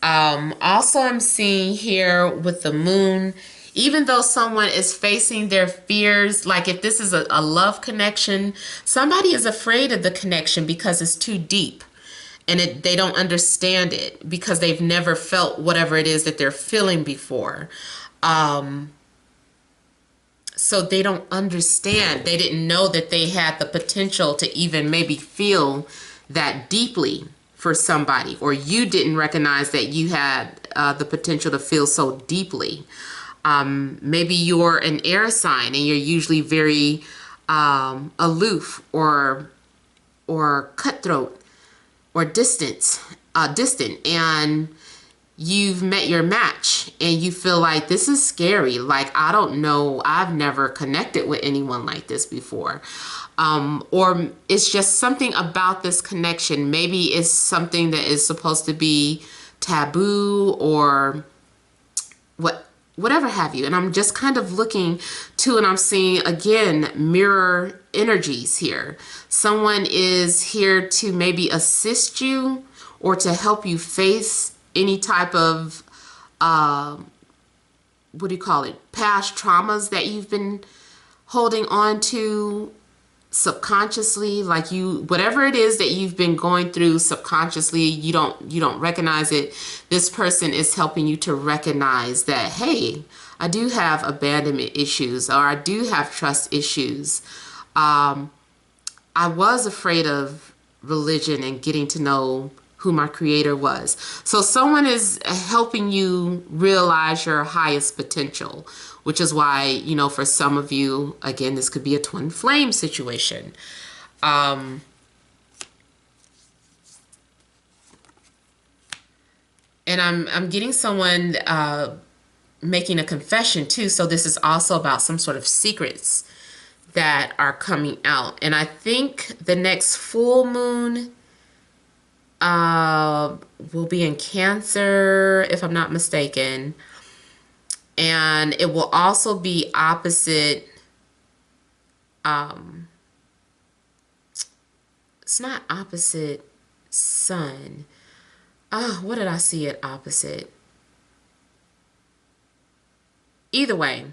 Also, I'm seeing here with the moon, even though someone is facing their fears, like if this is a love connection, somebody is afraid of the connection because it's too deep. And they don't understand it because they've never felt whatever it is that they're feeling before. So they don't understand. They didn't know that they had the potential to even maybe feel that deeply for somebody, or you didn't recognize that you had the potential to feel so deeply. Maybe you're an air sign and you're usually very aloof or cutthroat or distant, and you've met your match and you feel like this is scary. Like, I don't know, I've never connected with anyone like this before. Or it's just something about this connection. Maybe it's something that is supposed to be taboo or whatever have you. And I'm just kind of looking to, and I'm seeing again mirror energies here. Someone is here to maybe assist you or to help you face any type of what do you call it, past traumas that you've been holding on to subconsciously. Like, whatever it is that you've been going through subconsciously, you don't recognize it. This person is helping you to recognize that, hey, I do have abandonment issues, or I do have trust issues. I was afraid of religion and getting to know who my creator was. So someone is helping you realize your highest potential, which is why, for some of you, again, this could be a twin flame situation. And I'm getting someone making a confession too. So this is also about some sort of secrets that are coming out. And I think the next full moon will be in Cancer, if I'm not mistaken. And it will also be opposite, it's not opposite Sun. What did I see it opposite? Either way,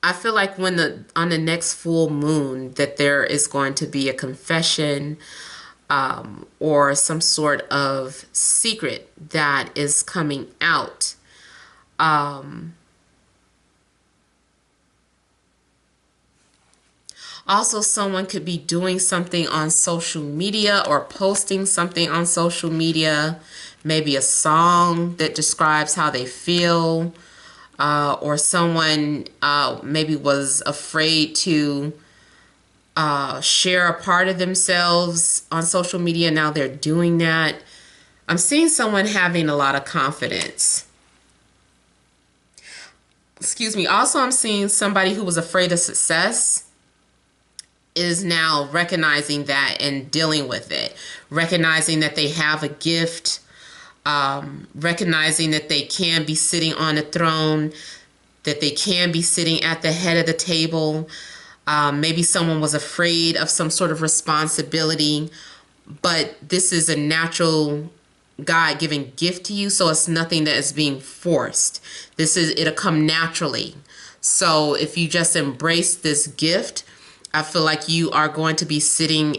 I feel like on the next full moon that there is going to be a confession or some sort of secret that is coming out. Also, someone could be doing something on social media or posting something on social media, maybe a song that describes how they feel, or someone maybe was afraid to share a part of themselves on social media. Now they're doing that. I'm seeing someone having a lot of confidence. Excuse me. Also, I'm seeing somebody who was afraid of success is now recognizing that and dealing with it, recognizing that they have a gift, recognizing that they can be sitting on a throne, that they can be sitting at the head of the table. Maybe someone was afraid of some sort of responsibility, but this is a natural God-given gift to you, so it's nothing that is being forced. It'll come naturally. So if you just embrace this gift, I feel like you are going to be sitting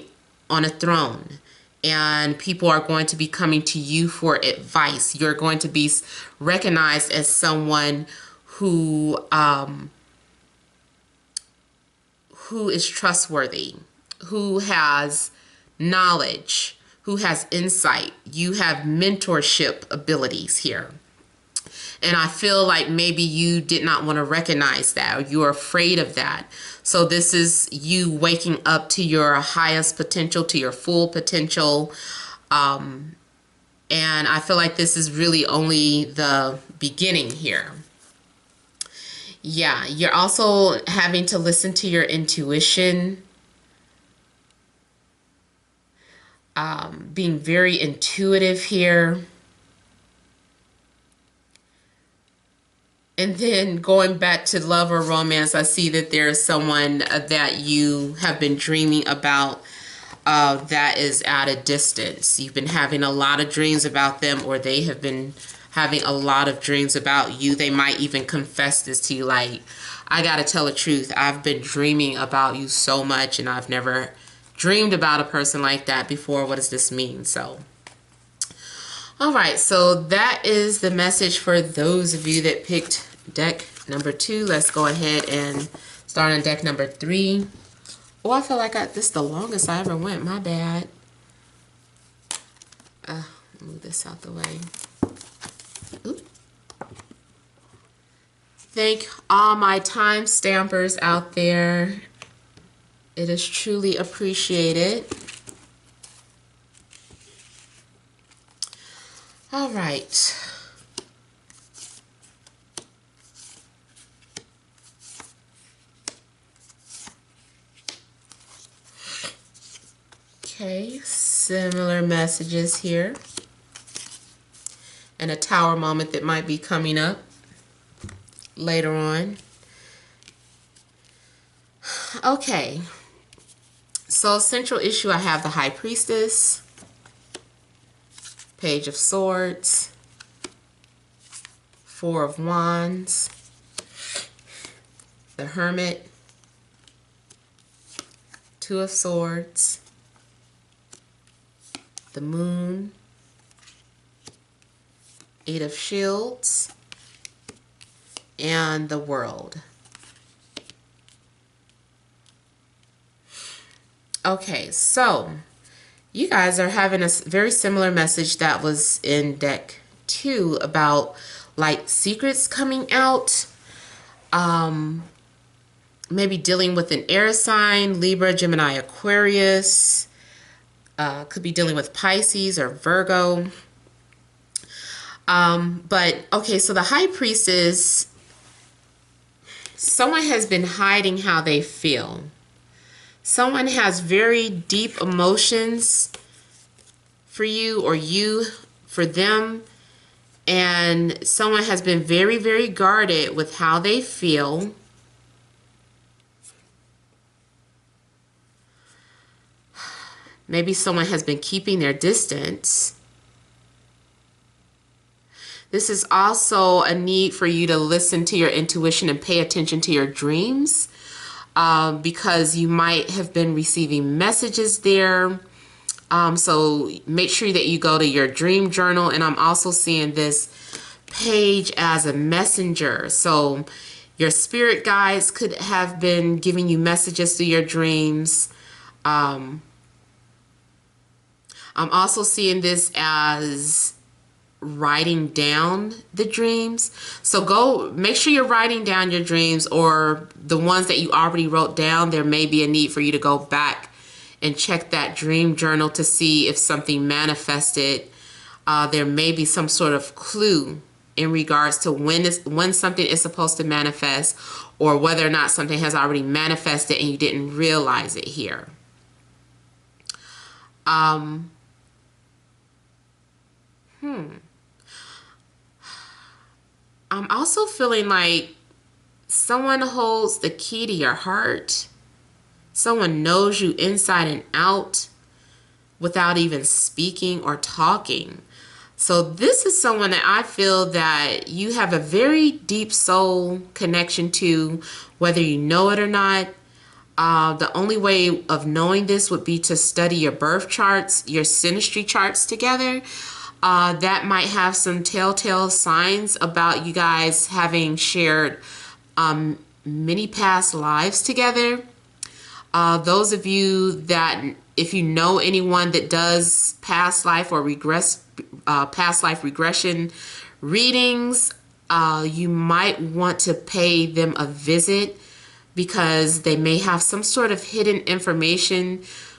on a throne, and people are going to be coming to you for advice. You're going to be recognized as someone who is trustworthy, who has knowledge, who has insight. You have mentorship abilities here. And I feel like maybe you did not want to recognize that, or you're afraid of that. So this is you waking up to your highest potential, to your full potential. And I feel like this is really only the beginning here. Yeah, you're also having to listen to your intuition. Being very intuitive here. And then going back to love or romance, I see that there is someone that you have been dreaming about that is at a distance. You've been having a lot of dreams about them, or they have been having a lot of dreams about you. They might even confess this to you, like, I gotta tell the truth, I've been dreaming about you so much, and I've never dreamed about a person like that before. What does this mean? So all right, so that is the message for those of you that picked deck number 2. Let's go ahead and start on deck number 3. Oh, I feel like this is the longest I ever went. My bad. Move this out the way. Oop. Thank all my time stampers out there. It is truly appreciated. All right. Okay, similar messages here. And a tower moment that might be coming up later on. Okay. So central issue, I have the High Priestess, Page of Swords, Four of Wands, the Hermit, Two of Swords, the Moon, Eight of Shields, and the World. Okay, so you guys are having a very similar message that was in deck 2 about like secrets coming out. Maybe dealing with an air sign, Libra, Gemini, Aquarius. Could be dealing with Pisces or Virgo. But okay, so the High Priestess, someone has been hiding how they feel. Someone has very deep emotions for you, or you for them, and someone has been very, very guarded with how they feel. Maybe someone has been keeping their distance. This is also a need for you to listen to your intuition and pay attention to your dreams. Because you might have been receiving messages there. So make sure that you go to your dream journal. And I'm also seeing this page as a messenger. So your spirit guides could have been giving you messages through your dreams. I'm also seeing this as writing down the dreams. So go make sure you're writing down your dreams, or the ones that you already wrote down. There may be a need for you to go back and check that dream journal to see if something manifested. There may be some sort of clue in regards to when something is supposed to manifest, or whether or not something has already manifested and you didn't realize it here. I'm also feeling like someone holds the key to your heart. Someone knows you inside and out without even speaking or talking. So this is someone that I feel that you have a very deep soul connection to, whether you know it or not. The only way of knowing this would be to study your birth charts, your synastry charts together. That might have some telltale signs about you guys having shared many past lives together. Those of you that, if you know anyone that does past life or past life regression readings, you might want to pay them a visit because they may have some sort of hidden information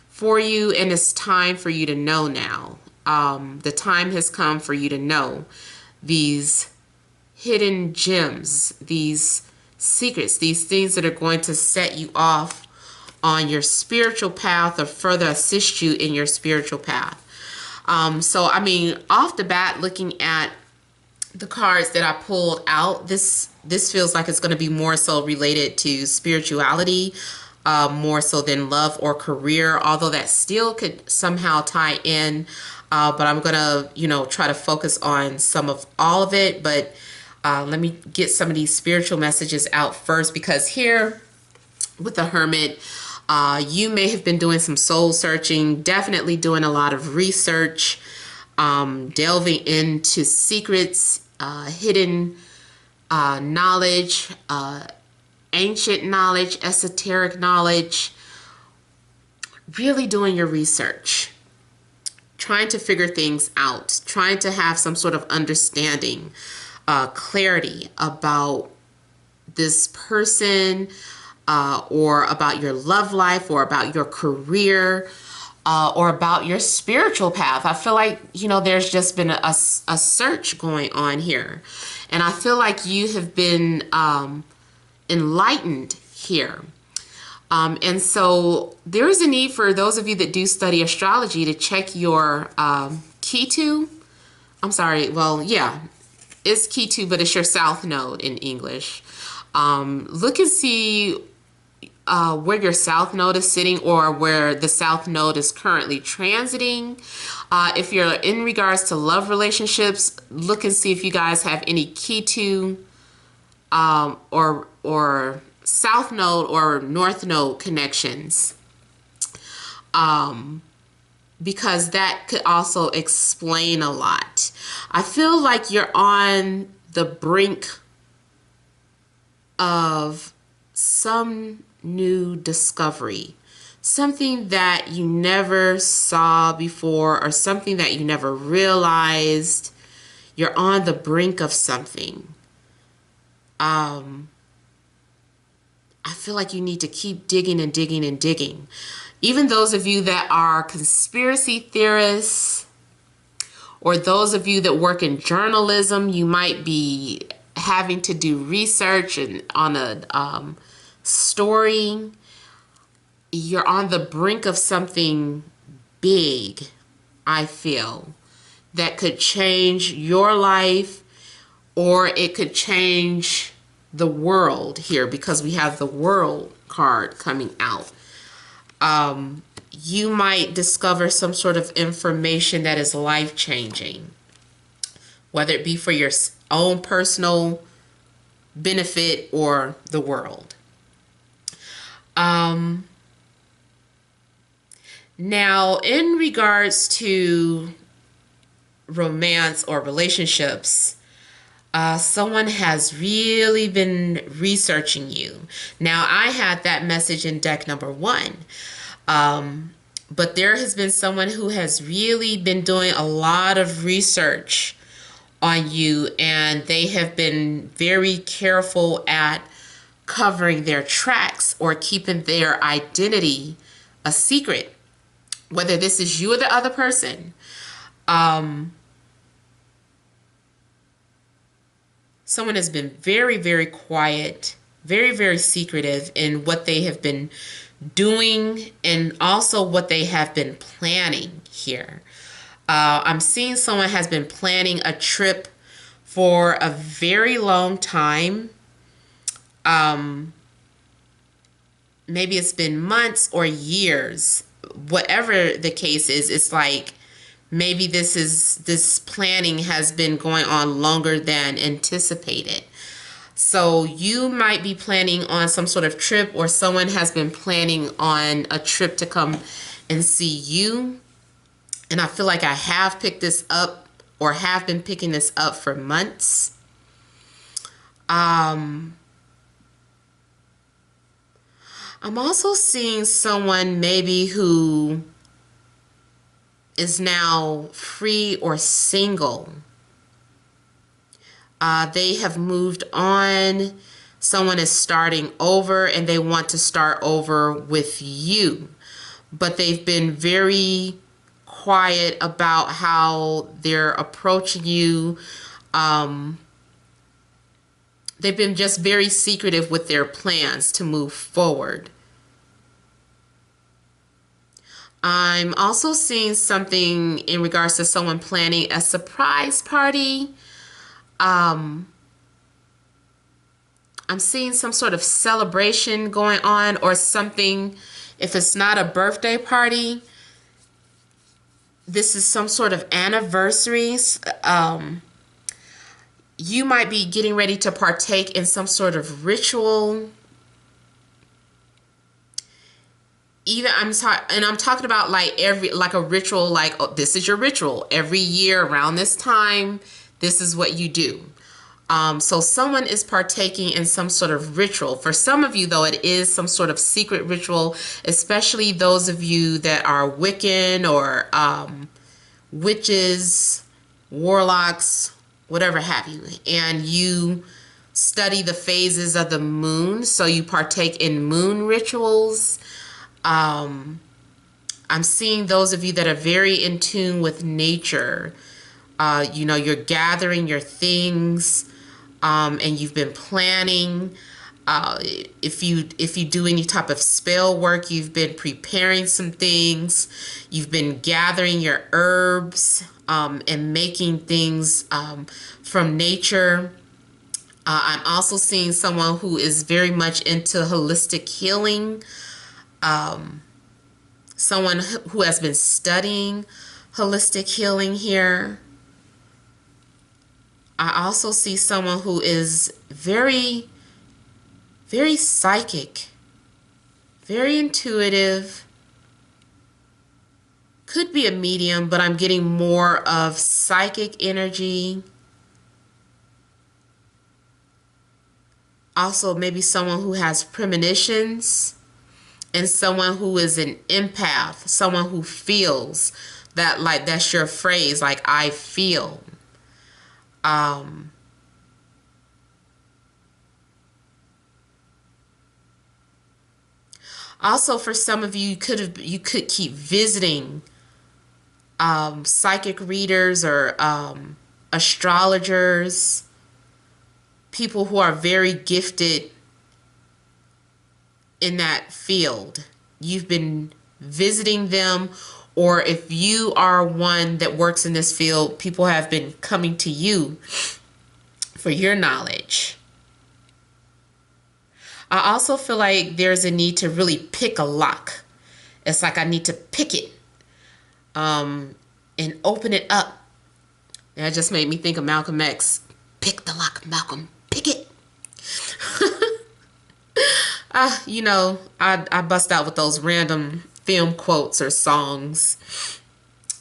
for you, and it's time for you to know now. The time has come for you to know these hidden gems, these secrets, these things that are going to set you off on your spiritual path or further assist you in your spiritual path. So, I mean, off the bat, looking at the cards that I pulled out, this feels like it's going to be more so related to spirituality, more so than love or career, although that still could somehow tie in. But I'm going to, try to focus on some of all of it. But let me get some of these spiritual messages out first, because here with the Hermit, you may have been doing some soul searching, definitely doing a lot of research, delving into secrets, hidden knowledge, ancient knowledge, esoteric knowledge, really doing your research, trying to figure things out, trying to have some sort of understanding, clarity about this person, or about your love life, or about your career, or about your spiritual path. I feel like, there's just been a search going on here. And I feel like you have been enlightened here. And so there is a need for those of you that do study astrology to check your Ketu. I'm sorry, well, yeah, it's Ketu, but it's your South Node in English. Look and see where your South Node is sitting, or where the South Node is currently transiting. If you're in regards to love relationships, look and see if you guys have any Ketu or South Node or North Node connections, because that could also explain a lot. I feel like you're on the brink of some new discovery, something that you never saw before, or something that you never realized. You're on the brink of something. I feel like you need to keep digging and digging and digging. Even those of you that are conspiracy theorists, or those of you that work in journalism, you might be having to do research and on a story. You're on the brink of something big, I feel, that could change your life, or it could change the world here, because we have the World card coming out. You might discover some sort of information that is life-changing, whether it be for your own personal benefit or the world. Now, in regards to romance or relationships, someone has really been researching you. Now, I had that message in deck number 1. But there has been someone who has really been doing a lot of research on you, and they have been very careful at covering their tracks or keeping their identity a secret, whether this is you or the other person. Someone has been very, very quiet, very, very secretive in what they have been doing, and also what they have been planning here. I'm seeing someone has been planning a trip for a very long time. Maybe it's been months or years. Whatever the case is, it's like maybe this planning has been going on longer than anticipated. So you might be planning on some sort of trip, or someone has been planning on a trip to come and see you. And I feel like I have picked this up, or have been picking this up for months. I'm also seeing someone maybe who is now free or single. They have moved on. Someone is starting over and they want to start over with you. But they've been very quiet about how they're approaching you. They've been just very secretive with their plans to move forward. I'm also seeing something in regards to someone planning a surprise party. I'm seeing some sort of celebration going on, or something. If it's not a birthday party, this is some sort of anniversaries. You might be getting ready to partake in some sort of ritual. Even I'm talking about like a ritual, like, oh, this is your ritual every year around this time. This is what you do. So someone is partaking in some sort of ritual. For some of you, though, it is some sort of secret ritual, especially those of you that are Wiccan or witches, warlocks, whatever have you. And you study the phases of the moon, so you partake in moon rituals. I'm seeing those of you that are very in tune with nature. You're gathering your things, and you've been planning. If you do any type of spell work, you've been preparing some things. You've been gathering your herbs, and making things from nature. I'm also seeing someone who is very much into holistic healing. Someone who has been studying holistic healing here. I also see someone who is very, very psychic, very intuitive. Could be a medium, but I'm getting more of psychic energy. Also, maybe someone who has premonitions. And someone who is an empath, someone who feels that, like, that's your phrase, like, I feel. Also, for some of you, you could keep visiting psychic readers or astrologers, people who are very gifted in that field. You've been visiting them, or if you are one that works in this field, people have been coming to you for your knowledge. I also feel like there's a need to really pick a lock. It's like I need to pick it and open it up. That just made me think of Malcolm X. Pick the lock, Malcolm. Pick it. I bust out with those random film quotes or songs.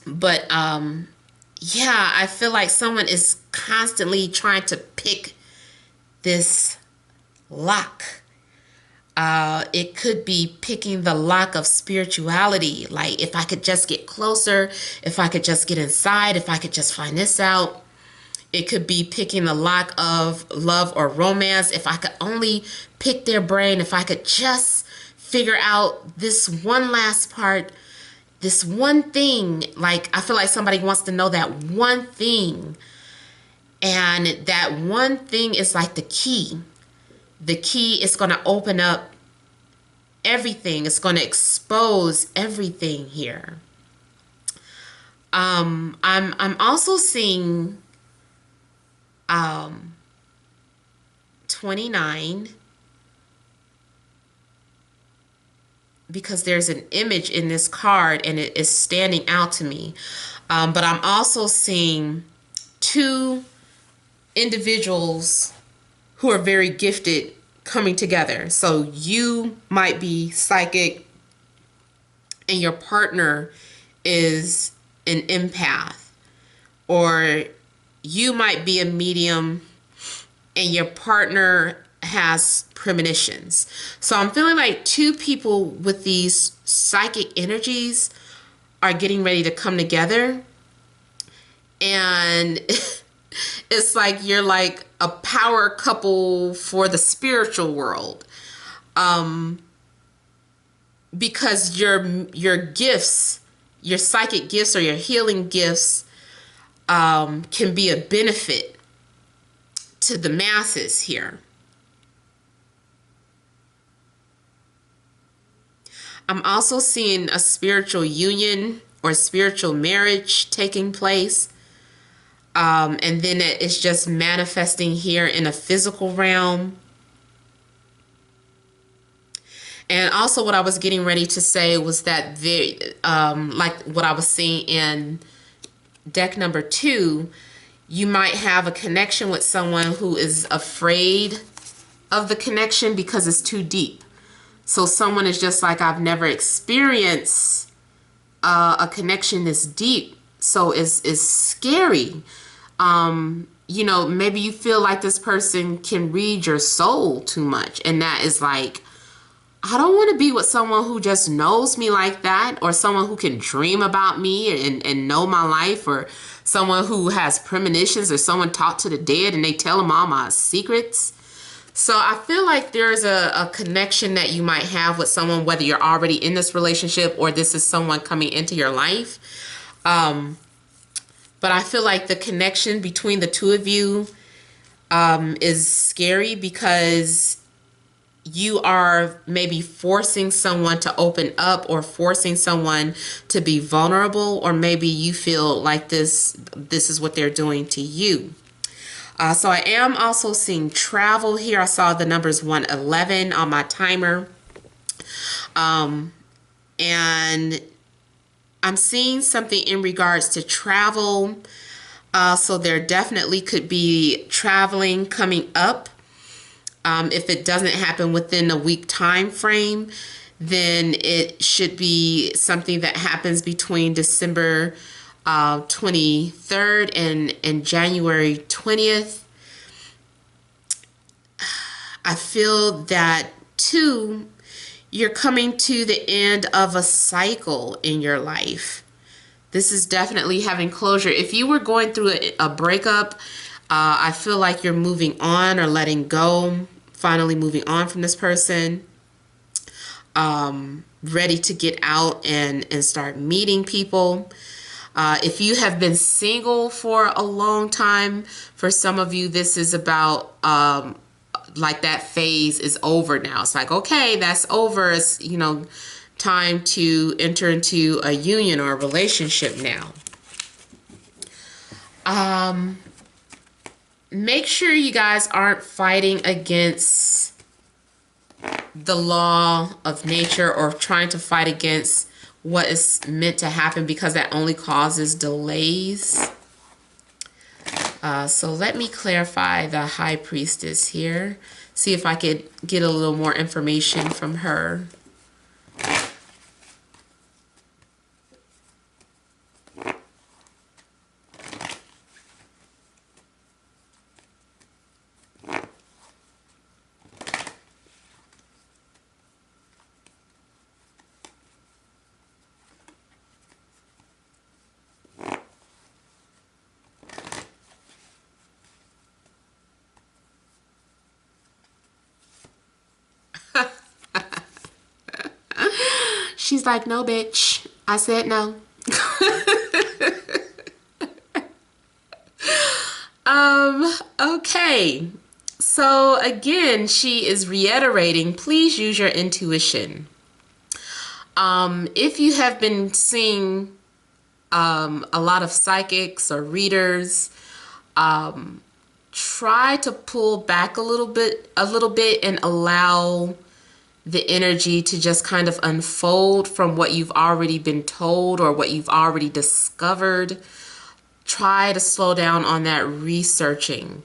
But I feel like someone is constantly trying to pick this lock. It could be picking the lock of spirituality. Like, if I could just get closer, if I could just get inside, if I could just find this out. It could be picking the lock of love or romance. If I could only pick their brain, if I could just figure out this one last part, this one thing. Like, I feel like somebody wants to know that one thing. And that one thing is like the key. The key is going to open up everything. It's going to expose everything here. I'm also seeing 29, because there's an image in this card and it is standing out to me. But I'm also seeing two individuals who are very gifted coming together. So you might be psychic and your partner is an empath, or you might be a medium and your partner has premonitions. So I'm feeling like two people with these psychic energies are getting ready to come together, and it's like you're like a power couple for the spiritual world, because your gifts, your psychic gifts or your healing gifts, can be a benefit to the masses here. I'm also seeing a spiritual union or spiritual marriage taking place. And then it's just manifesting here in a physical realm. And also what I was getting ready to say was that like what I was seeing in deck number 2, you might have a connection with someone who is afraid of the connection because it's too deep. So someone is just like, I've never experienced a connection this deep. So it's scary. You know, maybe you feel like this person can read your soul too much. And that is like, I don't want to be with someone who just knows me like that, or someone who can dream about me and know my life, or someone who has premonitions, or someone talked to the dead and they tell them all my secrets. So I feel like there's a connection that you might have with someone, whether you're already in this relationship or this is someone coming into your life. But I feel like the connection between the two of you is scary, because you are maybe forcing someone to open up or forcing someone to be vulnerable, or maybe you feel like this is what they're doing to you. So I am also seeing travel here. I saw the numbers 111 on my timer. And I'm seeing something in regards to travel. So there definitely could be traveling coming up. If it doesn't happen within a week time frame, then it should be something that happens between December 23rd and January 20th. I feel that too, you're coming to the end of a cycle in your life. This is definitely having closure. If you were going through a breakup, I feel like you're moving on or letting go, finally moving on from this person, ready to get out and start meeting people. If you have been single for a long time, for some of you, this is about like that phase is over now. It's like, okay, that's over. It's, you know, time to enter into a union or a relationship now. Make sure you guys aren't fighting against the law of nature or trying to fight against what is meant to happen, because that only causes delays. So let me clarify the High Priestess here. See if I could get a little more information from her. She's like, no, bitch. I said no. Okay. So again, she is reiterating, please use your intuition. If you have been seeing a lot of psychics or readers, try to pull back a little bit and allow the energy to just kind of unfold from what you've already been told or what you've already discovered. Try to slow down on that researching,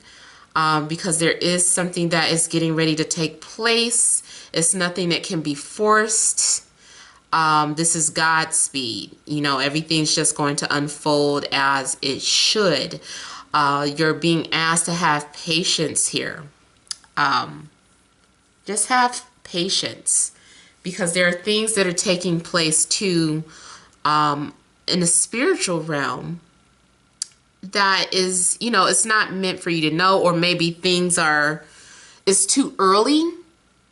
because there is something that is getting ready to take place. It's nothing that can be forced. This is Godspeed. You know, everything's just going to unfold as it should. You're being asked to have patience here. Just have patience, because there are things that are taking place too, in the spiritual realm that is, you know, it's not meant for you to know, or maybe it's too early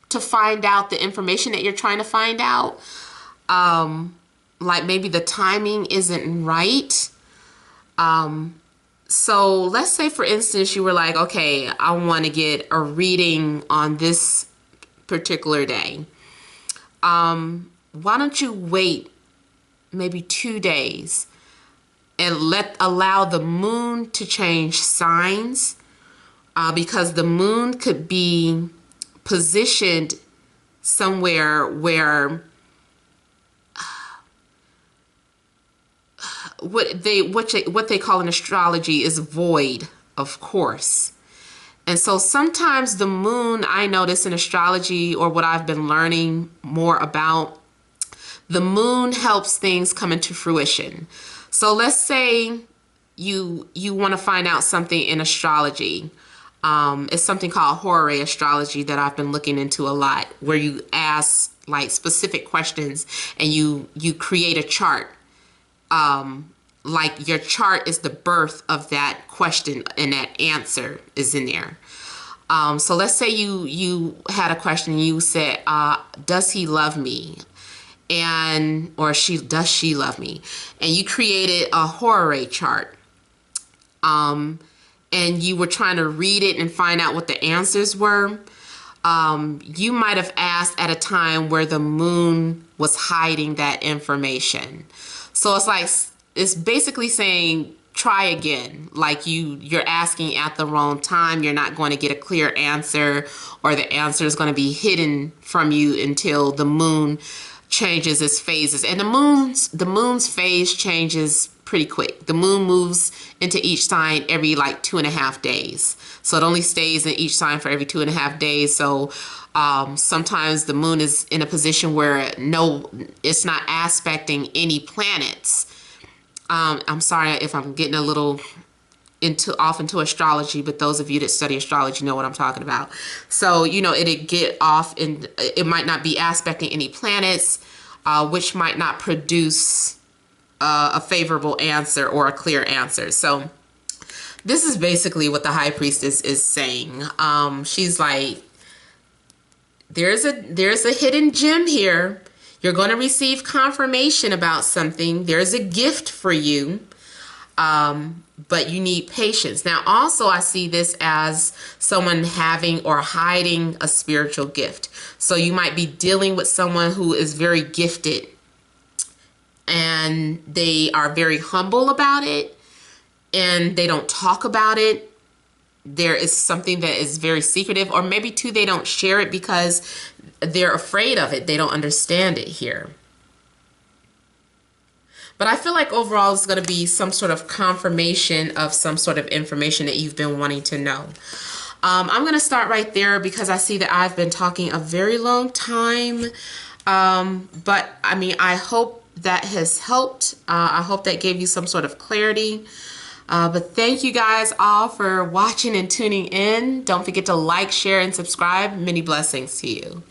to find out the information that you're trying to find out. Like maybe the timing isn't right. So let's say, for instance, you were like, okay, I want to get a reading on this particular day. Why don't you wait maybe 2 days and allow the moon to change signs, because the moon could be positioned somewhere where what they call in astrology is void, of course. And so sometimes the moon, I notice in astrology, or what I've been learning more about, the moon helps things come into fruition. So let's say you want to find out something in astrology. It's something called horary astrology that I've been looking into a lot, where you ask like specific questions and you create a chart. Like your chart is the birth of that question, and that answer is in there. So let's say you had a question and you said, does he love me? Or does she love me? And you created a horary chart. And you were trying to read it and find out what the answers were. You might have asked at a time where the moon was hiding that information. So it's basically saying, try again. Like you're asking at the wrong time. You're not going to get a clear answer, or the answer is going to be hidden from you until the moon changes its phases. And the moon's phase changes pretty quick. The moon moves into each sign every like 2.5 days. So it only stays in each sign for every 2.5 days. So sometimes the moon is in a position where it's not aspecting any planets. I'm sorry if I'm getting a little off into astrology, but those of you that study astrology know what I'm talking about. So, you know, it'd get off, and it might not be aspecting any planets, which might not produce a favorable answer or a clear answer. So this is basically what the high priestess is saying. She's like, there's a hidden gem here. You're going to receive confirmation about something. There's a gift for you, but you need patience. Now, also, I see this as someone having or hiding a spiritual gift. So you might be dealing with someone who is very gifted, and they are very humble about it, and they don't talk about it. There is something that is very secretive, or maybe too, they don't share it because they're afraid of it. They don't understand it here. But I feel like overall it's going to be some sort of confirmation of some sort of information that you've been wanting to know. I'm going to start right there because I see that I've been talking a very long time. But I mean, I hope that has helped. I hope that gave you some sort of clarity. But thank you guys all for watching and tuning in. Don't forget to like, share, and subscribe. Many blessings to you.